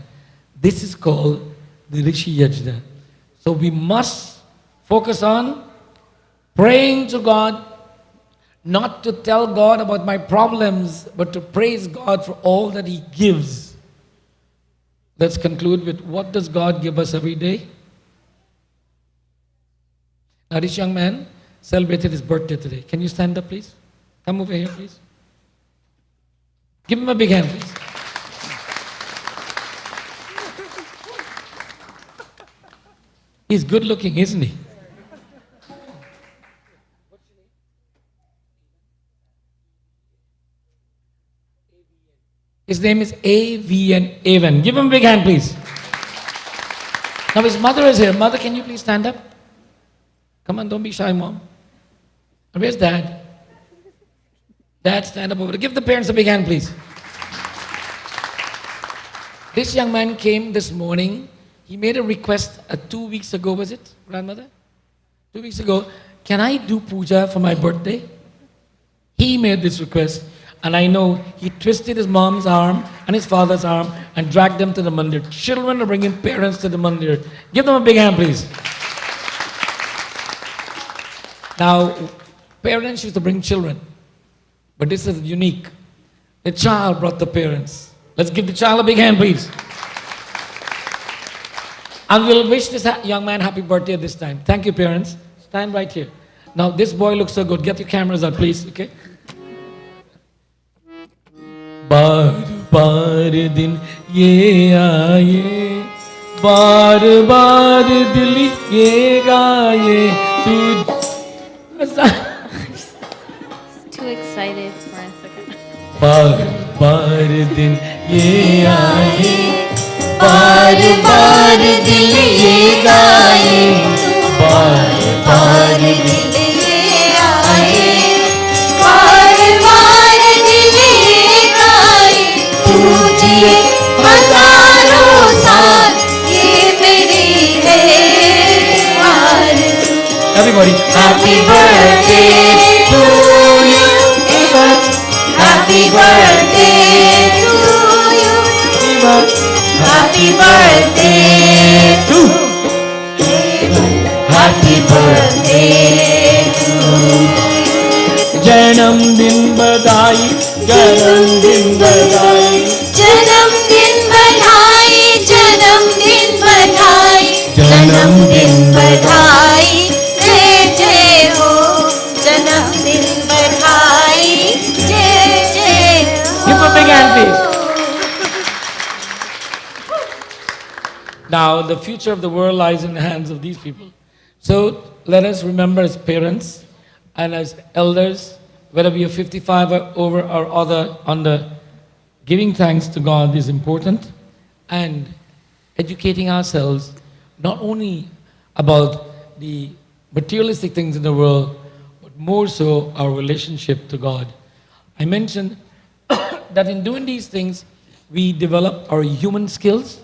This is called the Rishi Yajna. So we must focus on praying to God, not to tell God about my problems, but to praise God for all that He gives. Let's conclude with, what does God give us every day? Now this young man celebrated his birthday today. Can you stand up, please? Come over here, please. Give him a big hand, please. He's good looking, isn't he? His name is A.V.N. Aven. Give him a big hand, please. Now his mother is here. Mother, can you please stand up? Come on, don't be shy, Mom. And where's Dad? Dad, stand up over there. Give the parents a big hand, please. This young man came this morning. He made a request 2 weeks ago, was it, grandmother? 2 weeks ago. Can I do puja for my birthday? He made this request. And I know he twisted his mom's arm and his father's arm and dragged them to the Mandir. Children are bringing parents to the Mandir. Give them a big hand, please. Now, parents used to bring children. But this is unique. The child brought the parents. Let's give the child a big hand, please. And we'll wish this young man happy birthday this time. Thank you, parents. Stand right here. Now, this boy looks so good. Get your cameras out, please, okay? बार बार दिन ये आए, बार बार दिल ये गाए तू. Too excited for a second. बार बार दिन ये आए, बार बार दिल ये गाए, बार बार दिल ये आए, बार बार दिल ये गाए, तुझे हजारों साल ये मेरी है आरज़ू. Everybody, Happy birthday to you, Evan. Happy birthday to you, Evan. Happy birthday to Evan. Happy birthday to you. जन्मदिन बधाई, जन्मदिन बधाई, जन्मदिन बधाई, जन्मदिन बधाई, जन्मदिन बधाई, जय जय हो, जन्मदिन बधाई, जय जय हो. Give a big hand, please. Now, the future of the world lies in the hands of these people. So, let us remember as parents and as elders, whether we are 55 or over or other, under, giving thanks to God is important, and educating ourselves not only about the materialistic things in the world, but more so our relationship to God. I mentioned that in doing these things, we develop our human skills.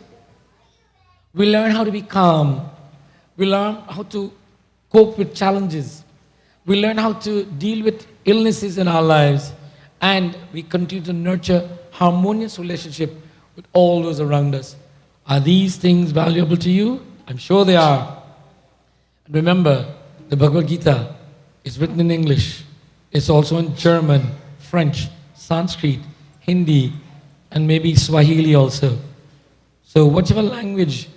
We learn how to be calm. We learn how to cope with challenges. We learn how to deal with illnesses in our lives. And we continue to nurture harmonious relationship with all those around us. Are these things valuable to you? I'm sure they are. And remember, the Bhagavad Gita is written in English. It's also in German, French, Sanskrit, Hindi, and maybe Swahili also. So whichever language,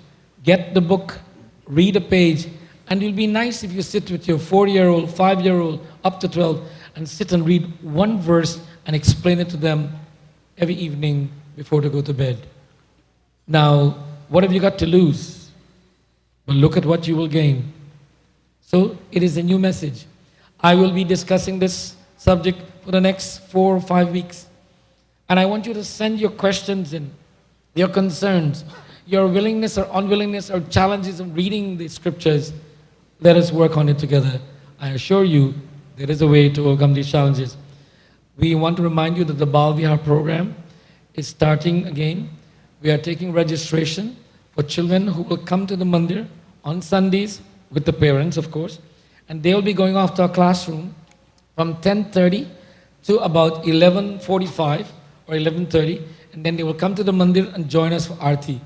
get the book, read a page, And it'll be nice if you sit with your 4-year-old, 5-year-old, up to 12, and sit and read one verse and explain it to them every evening before they go to bed. Now, what have you got to lose? But look at what you will gain. So it is a new message. I will be discussing this subject for the next 4 or 5 weeks. And I want you to send your questions in, your concerns, your willingness or unwillingness or challenges of reading the scriptures. Let us work on it together. I assure you, there is a way to overcome these challenges. We want to remind you that the Bal Vihar program is starting again. We are taking registration for children who will come to the Mandir on Sundays with the parents, of course. And they will be going off to our classroom from 10:30 to about 11:45 or 11:30. And then they will come to the Mandir and join us for Aarti.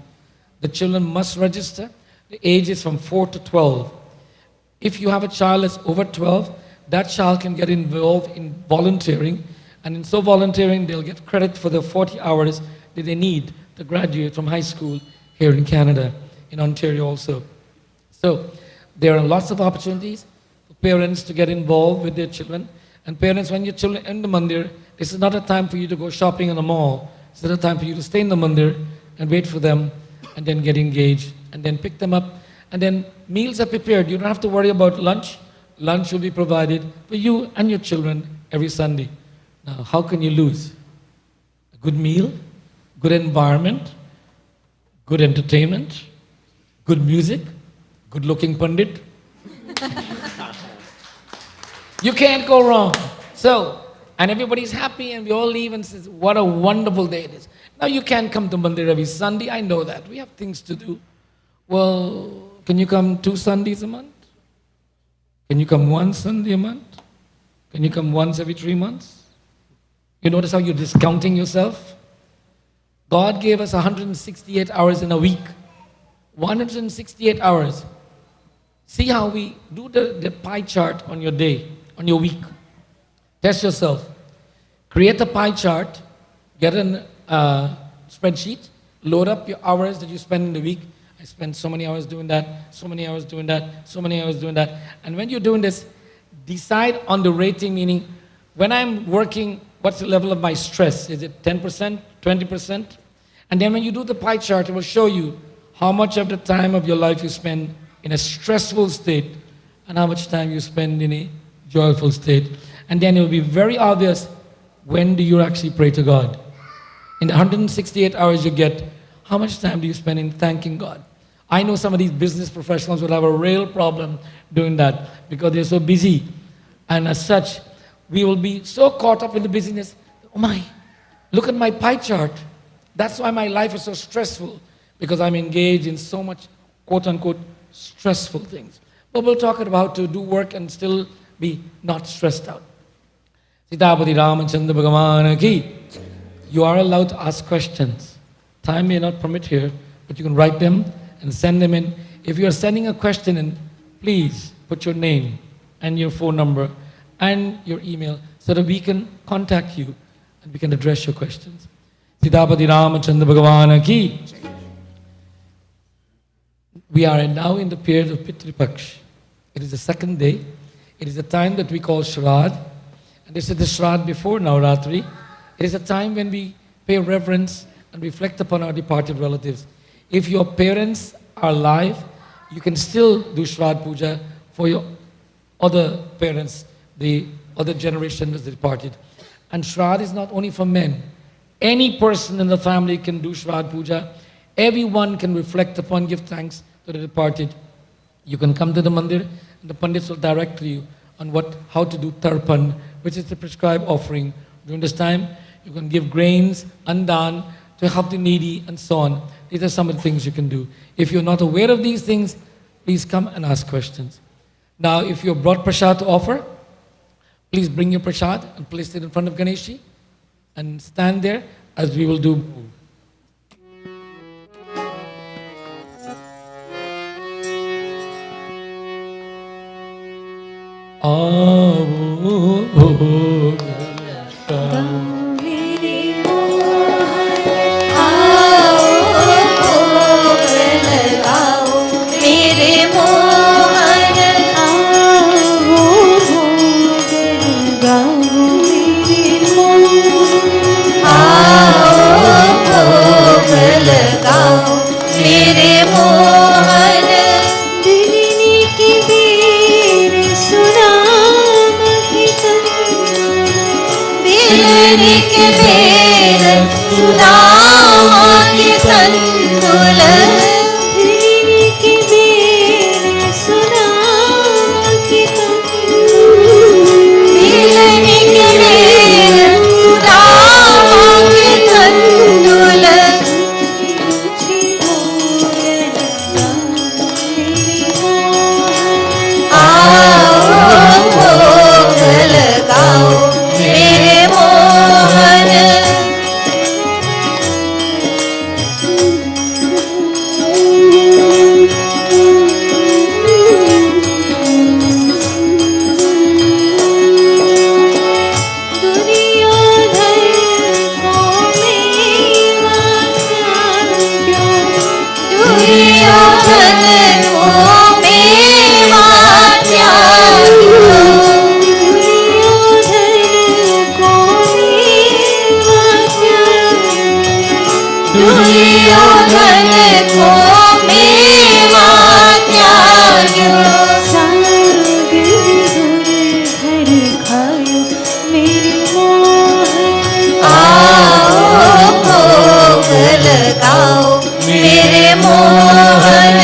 The children must register. The age is from 4 to 12. If you have a child that's over 12, that child can get involved in volunteering. And in so volunteering, they'll get credit for the 40 hours that they need to graduate from high school here in Canada, in Ontario also. So there are lots of opportunities for parents to get involved with their children. And parents, when your children in the Mandir, this is not a time for you to go shopping in a mall. It's not a time for you to stay in the Mandir and wait for them and then get engaged and then pick them up. And then meals are prepared. You don't have to worry about lunch. Lunch will be provided for you and your children every Sunday. Now, how can you lose? A good meal, good environment, good entertainment, good music, good looking pundit. You can't go wrong. So, and everybody's happy and we all leave and says, what a wonderful day it is. Now you can't come to Mandir every Sunday, I know that. We have things to do. Well, can you come 2 Sundays a month? Can you come 1 Sunday a month? Can you come once every 3 months? You notice how you're discounting yourself? God gave us 168 hours in a week. 168 hours. See how we do the pie chart on your day, on your week. Test yourself. Create a pie chart, get a spreadsheet, load up your hours that you spend in the week. I spend so many hours doing that, so many hours doing that, so many hours doing that. And when you're doing this, decide on the rating, meaning when I'm working, what's the level of my stress? Is it 10%, 20%? And then when you do the pie chart, it will show you how much of the time of your life you spend in a stressful state and how much time you spend in a joyful state. And then it will be very obvious when do you actually pray to God. In the 168 hours you get, how much time do you spend in thanking God? I know some of these business professionals will have a real problem doing that because they're so busy. And as such, we will be so caught up in the busyness. Oh my, look at my pie chart. That's why my life is so stressful, because I'm engaged in so much, quote unquote, stressful things. But we'll talk about how to do work and still be not stressed out. Sitapati Ramachandra Bhagavan ki. You are allowed to ask questions. Time may not permit here, but you can write them and send them in. If you are sending a question in, please put your name and your phone number and your email so that we can contact you and we can address your questions. Sitapati Ramachandra Bhagavan ki. We are now in the period of Pitri Paksh. It is the second day. It is a time that we call Shrad. And this is the Shrad before Navratri. It is a time when we pay reverence and reflect upon our departed relatives. If your parents are alive, you can still do Shrad Puja for your other parents, the other generation that's departed. And Shrad is not only for men. Any person in the family can do Shrad Puja. Everyone can reflect upon, give thanks to the departed. You can come to the Mandir and the Pandits will direct you on how to do Tarpan, which is the prescribed offering. During this time, you can give grains, andan, to help the needy and so on. These are some of the things you can do. If you're not aware of these things, please come and ask questions. Now, if you brought prasad to offer, please bring your prasad and place it in front of Ganeshi and stand there as we will do. मेरे मोहन सुदामा के तंदुल के बेर सुदामा के मिलन के बेर सुदामा के तंदुल आओ भोग लगाओ मेरे मोहन मेरे मोहन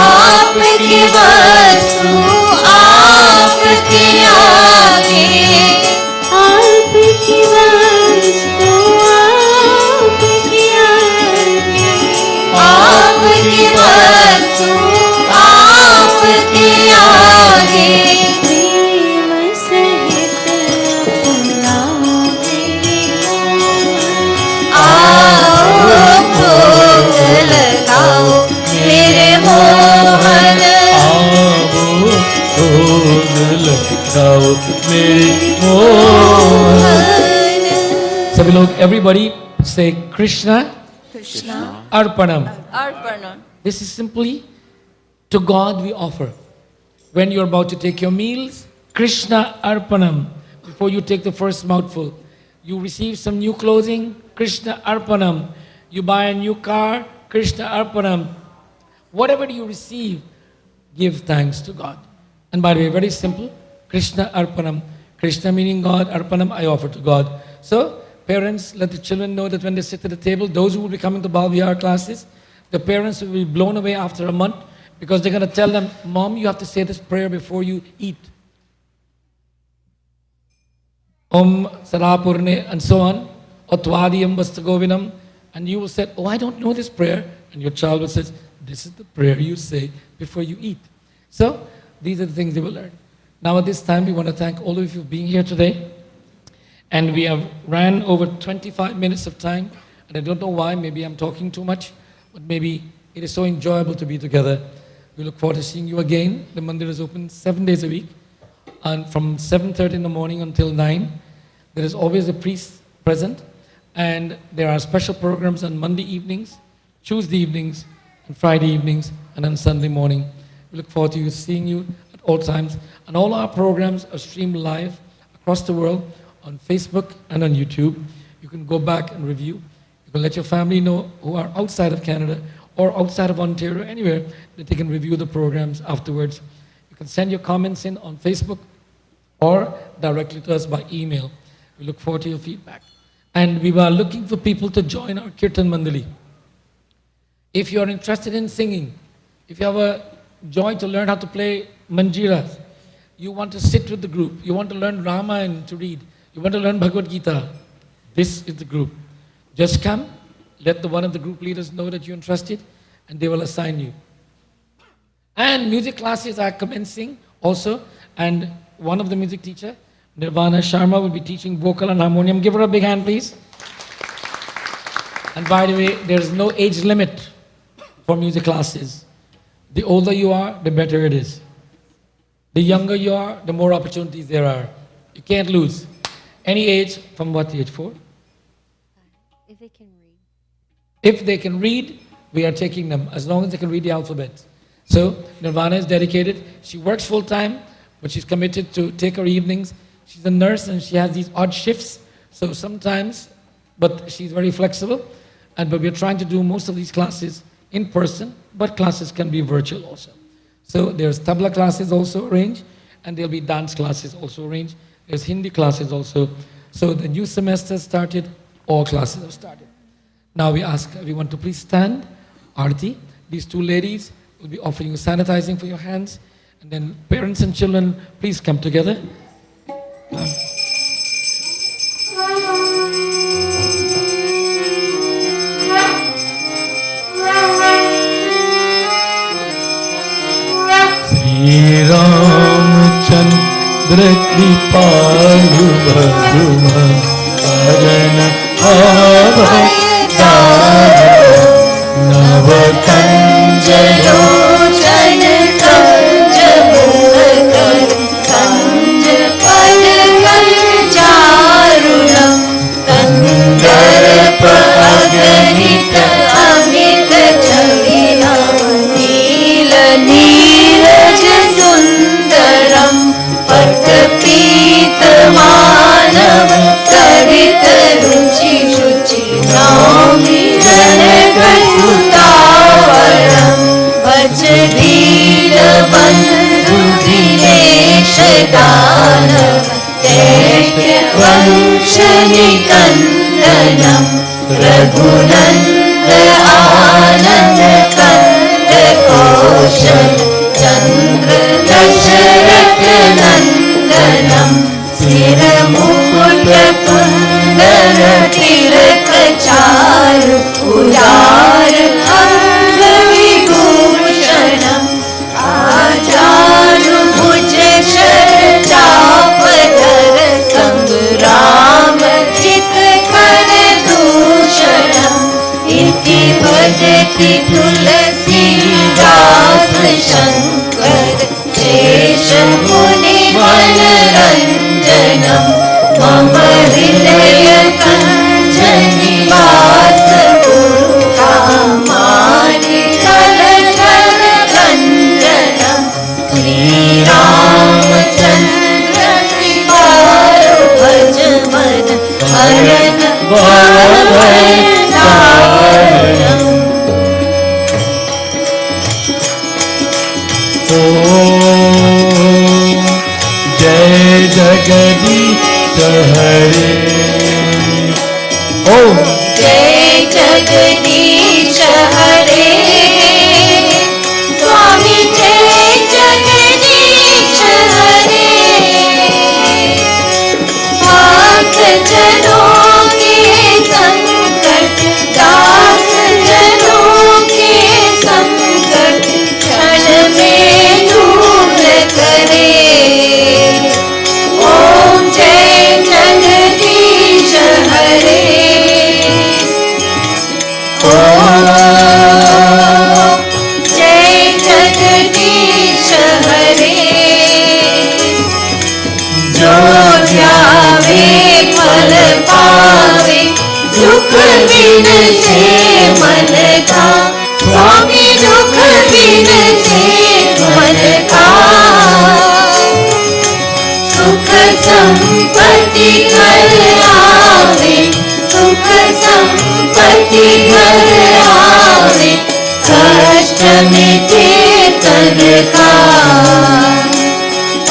आपकी वस्तु आपके आगे आपकी वस्तु आपके आगे आपकी वस्तु आपके आगे प्रेम सहित अपना आओ भोग लगाओ मेरे मोहन सभी लोग everybody say Krishna Krishna Arpanam. Arpanam. This is simply to God we offer. When you're about to take your meals, Krishna Arpanam. Before you take the first mouthful, you receive some new clothing, Krishna Arpanam. You buy a new car, Krishna Arpanam. Whatever you receive, give thanks to God. And by the way, very simple, Krishna Arpanam. Krishna meaning God, Arpanam I offer to God. So, parents, let the children know that when they sit at the table, those who will be coming to Bal Vihar classes, the parents will be blown away after a month because they're going to tell them, Mom, you have to say this prayer before you eat. Om Sarapurne and so on. Otvadiyam Vastagovinam. And you will say, oh, I don't know this prayer. And your child will say, this is the prayer you say before you eat. So, these are the things they will learn. Now at this time, we want to thank all of you for being here today. And we have ran over 25 minutes of time. And I don't know why, maybe I'm talking too much, but maybe it is so enjoyable to be together. We look forward to seeing you again. The Mandir is open 7 days a week. And from 7:30 in the morning until 9, there is always a priest present. And there are special programs on Monday evenings, Tuesday evenings, and Friday evenings, and on Sunday morning. We look forward to you seeing you at all times. And all our programs are streamed live across the world on Facebook and on YouTube. You can go back and review. You can let your family know who are outside of Canada or outside of Ontario, anywhere, that they can review the programs afterwards. You can send your comments in on Facebook or directly to us by email. We look forward to your feedback. And we were looking for people to join our Kirtan Mandali. If you are interested in singing, if you have a joy to learn how to play manjiras, you want to sit with the group, you want to learn Ramayana to read, you want to learn Bhagavad Gita, this is the group. Just come, let one of the group leaders know that you're interested, and they will assign you. And music classes are commencing also, and one of the music teacher, Nirvana Sharma, will be teaching vocal and harmonium. Give her a big hand, please. And by the way, there is no age limit for music classes. The older you are, the better it is. The younger you are, the more opportunities there are. You can't lose. Any age, from what age? 4? If they can read. If they can read, we are taking them, as long as they can read the alphabet. So, Nirvana is dedicated. She works full-time, but she's committed to take her evenings. She's a nurse and she has these odd shifts. So sometimes, but she's very flexible. But we're trying to do most of these classes in person, but classes can be virtual also. So there's tabla classes also arranged, and there'll be dance classes also arranged. There's Hindi classes also. So the new semester started, all classes have started. Now we ask everyone to please stand. Aarti, these two ladies will be offering you sanitizing for your hands. And then parents and children, please come together. Shri Ramchandra Kripalu Bhagava Karana Avadana Navakanjalo वंशनिकन्दनं रघुनन्द आनन्द कंद कौशल चन्द्र दशरथ नन्दनं स्थिरमूलकुण्डल तिलक चारु उदार अंग विभूषणम् आजानुभुज शरचापधर संग्राम चित कर दूषणम् इति वदति तुलसीदास शंकर शेष मुनि मनरंजनम् मम हृदय कंज निवास गुरु कामानि कलचल रंजनम् श्रीरामचंद्र कृपालु भज मन हरन भवभयदारणम् जय जगदीश हरे ओम जय जगदीश हरे स्वामी जय जगदीश हरे भक्त जनों के संकट दास जनों के संकट क्षण में दूर करे ओम जय जगदीश हरे ओम जय जगदीश हरे जो ध्यावे फल पावे दुख बिन से मन का स्वामी दुख बिन से मन का सुख संपत्ति घर आवे सुख संपत्ति घर आवे कष्ट मिटे तन का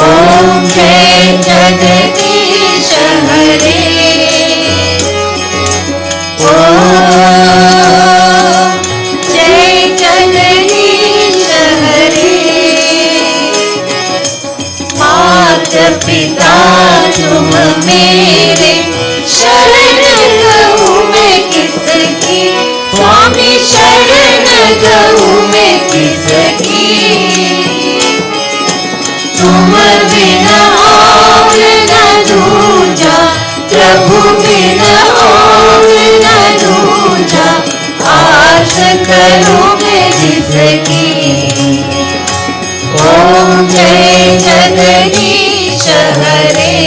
ओम जय जगदीश हरे ओम जय जगदीश हरे माता पिता तुम मेरे शरण गहूँ मैं किसकी स्वामी शरण गहूँ मैं किसकी तुम बिना और न दूजा प्रभु बिना और न दूजा आश करूँ मैं जिसकी ओम जय जगदीश हरे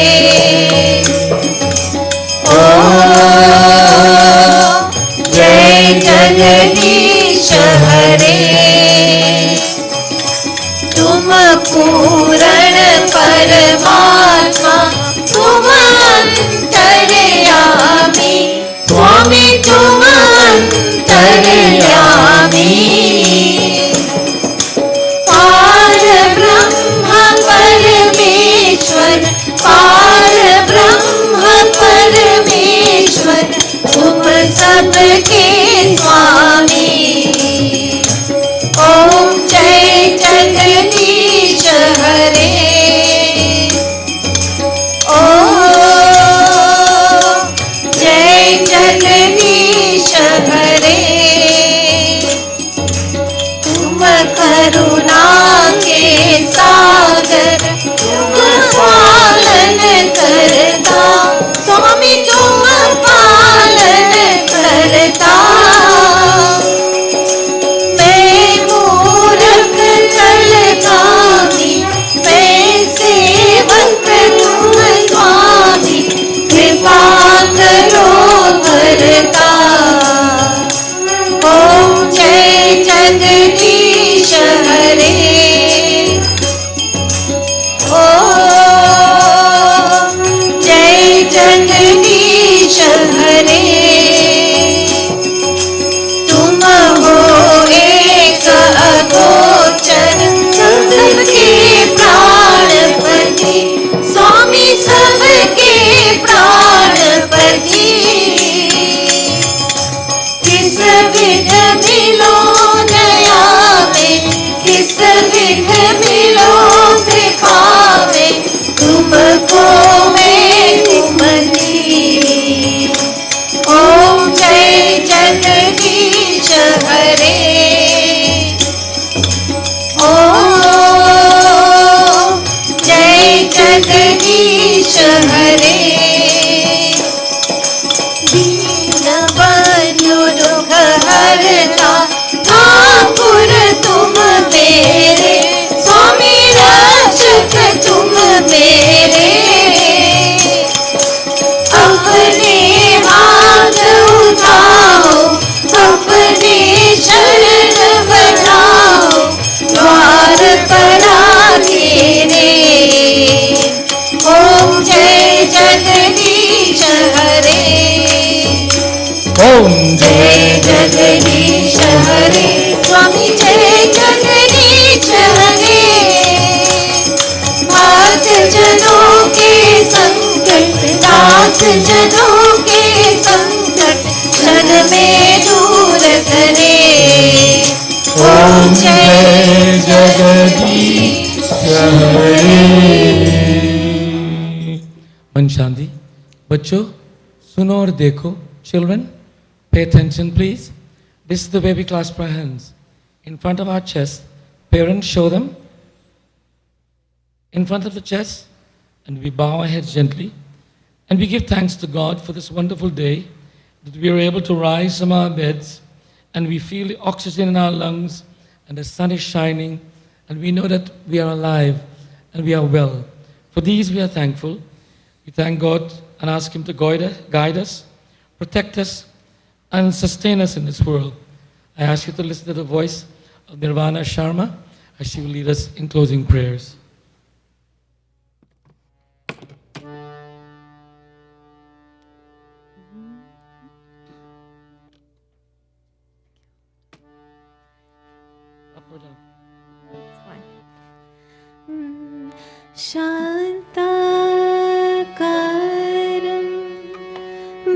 ओम जय जगदीश हरे तुम पूर्ण परमात्मा तुम पार ब्रह्म परमेश्वर, पार ब्रह्म परमेश्वर, तुम सबके स्वामी। ओम जय जगदीश हरे, ओम जय जगदीश हरे। तुम करुणा के सागर, तुम पालन करता स्वामी, तुम पालन करता। मैं मूर्ख कलगामी, मैं सेवक तुम स्वामी, कृपा करो करता। ओम जय जगदीश हरे, ओम जय जगदीश हरे। तुम हो एक अगोचर, सबके प्राणपति स्वामी, सबके प्राणपति। किस विध मिलो दया में, किस विध मिलो कृपा में, तुमको मैं तुमती। ओम जय जगदीश हरे, ओम जय जगदीश हरे। दीन बंधु दुख हरता, ठाकुर तुम मेरे स्वामी, रक्षक तुम मेरे। अपने हाथ उठाओ, अपने शरण बढ़ाओ, द्वार पड़ा तेरे। ओम जय जगदीश हरे, ओम जय जगदीश हरे स्वामी, जय जगदीश हरे। भक्त जनों के संकट, दास जनों के संकट, क्षण में दूर करे। ओम जय जगदीश हरे। मन शांति। बच्चों सुनो और देखो। Children, pay attention please. This is the way we clasp our hands in front of our chest. Parents, show them in front of the chest, and we bow our heads gently, and we give thanks to God for this wonderful day, that we are able to rise from our beds, and we feel the oxygen in our lungs, and the sun is shining, and we know that we are alive and we are well. For these we are thankful. We thank God and ask Him to guide us, protect us, and sustain us in this world. I ask you to listen to the voice of Nirvana Sharma as she will lead us in closing prayers. Up or down? It's fine. शान्ताकारं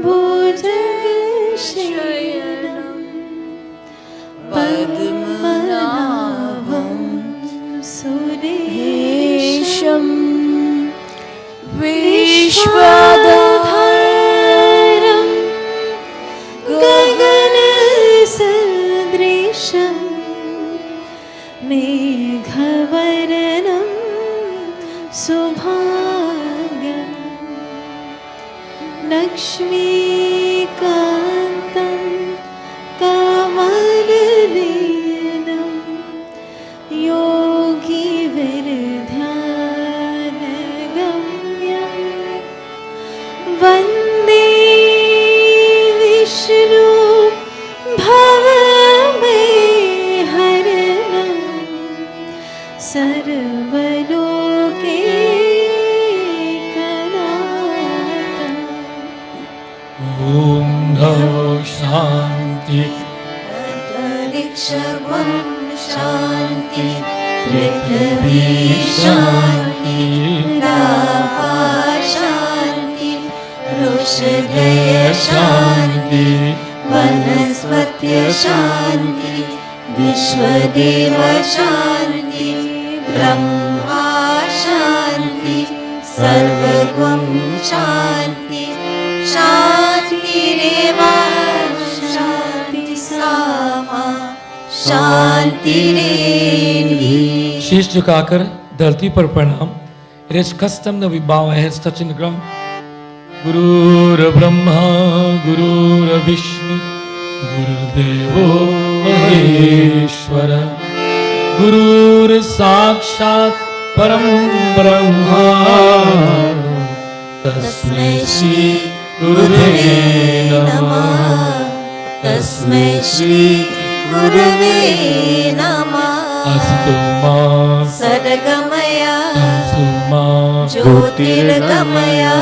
भुजगशयनं पद्मनाभं सुरेशं विश्वधारं गगनसदृशं मेघवर्णं शुभांगं लक्ष्मीकान्तं कमलनयनं योगिविरध्यानगम्यं वन्दे Vishnu भवभयहरणं सर्वलोकैकनाथम्। Om Namo Shanti. अंतरिक्ष पृथ्वी शान्ति रापा शान्ति ऋषधय शान्ति वनस्पत्य शान्ति विश्वदेव शान्ति ब्रह्मा शान्ति सर्वगुण शान्ति शान्तिरेव शान्ति सामा शान्तिरेधि। शीश झुकाकर धरती पर प्रणाम. It is custom that we bow our heads touching the ground. Gurur Brahma, Gurur Vishnu, Gurudevo Maheshwara, Gurur Sakshat Param Brahma, Tasmai Shri Gurave Namah, Tasmai Shri Gurave Namah. Astu Ma Sadagamaya Suma Jyotirgamaya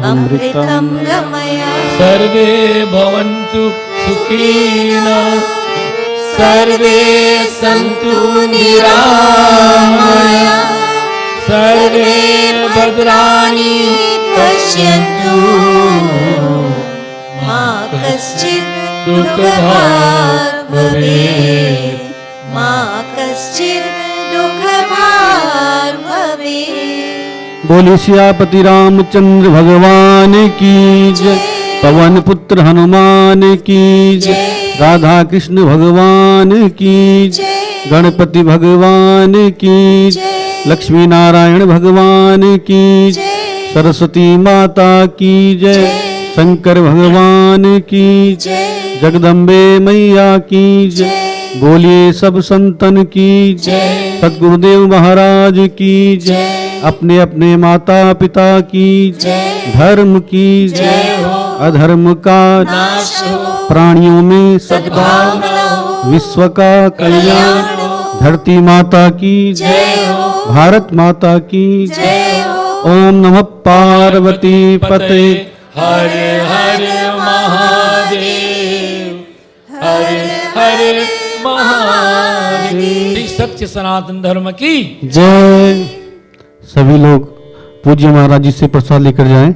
Amritam Gamaya Sarve Bhavantu Sukhina Sarve Santu Niramaya Sarve Bhadrani Pashyantu Ma Kaschit Dukhabhag Bhavet Ma Kaschit Dukhabhag Bhavet। बोले सियापति रामचंद्र भगवान की जय, पवन पुत्र हनुमान की जय, राधा कृष्ण भगवान की जय, गणपति भगवान की जय, लक्ष्मी नारायण भगवान की जय, सरस्वती माता की जय, शंकर भगवान की जय, जगदम्बे मैया की जय, बोलिए सब संतन की जय, सद्गुरुदेव महाराज की जय, अपने अपने माता पिता की जय, धर्म की जय, अधर्म का नाश हो, प्राणियों में सद्भाव हो, विश्व का कल्याण, धरती माता की जय हो, भारत माता की जय हो। ओम नमः पार्वती पते हर हर महादेव, हर हर महादेव। श्री सत्य सनातन धर्म की जय। सभी लोग पूज्य महाराज जी से प्रसाद लेकर जाएं।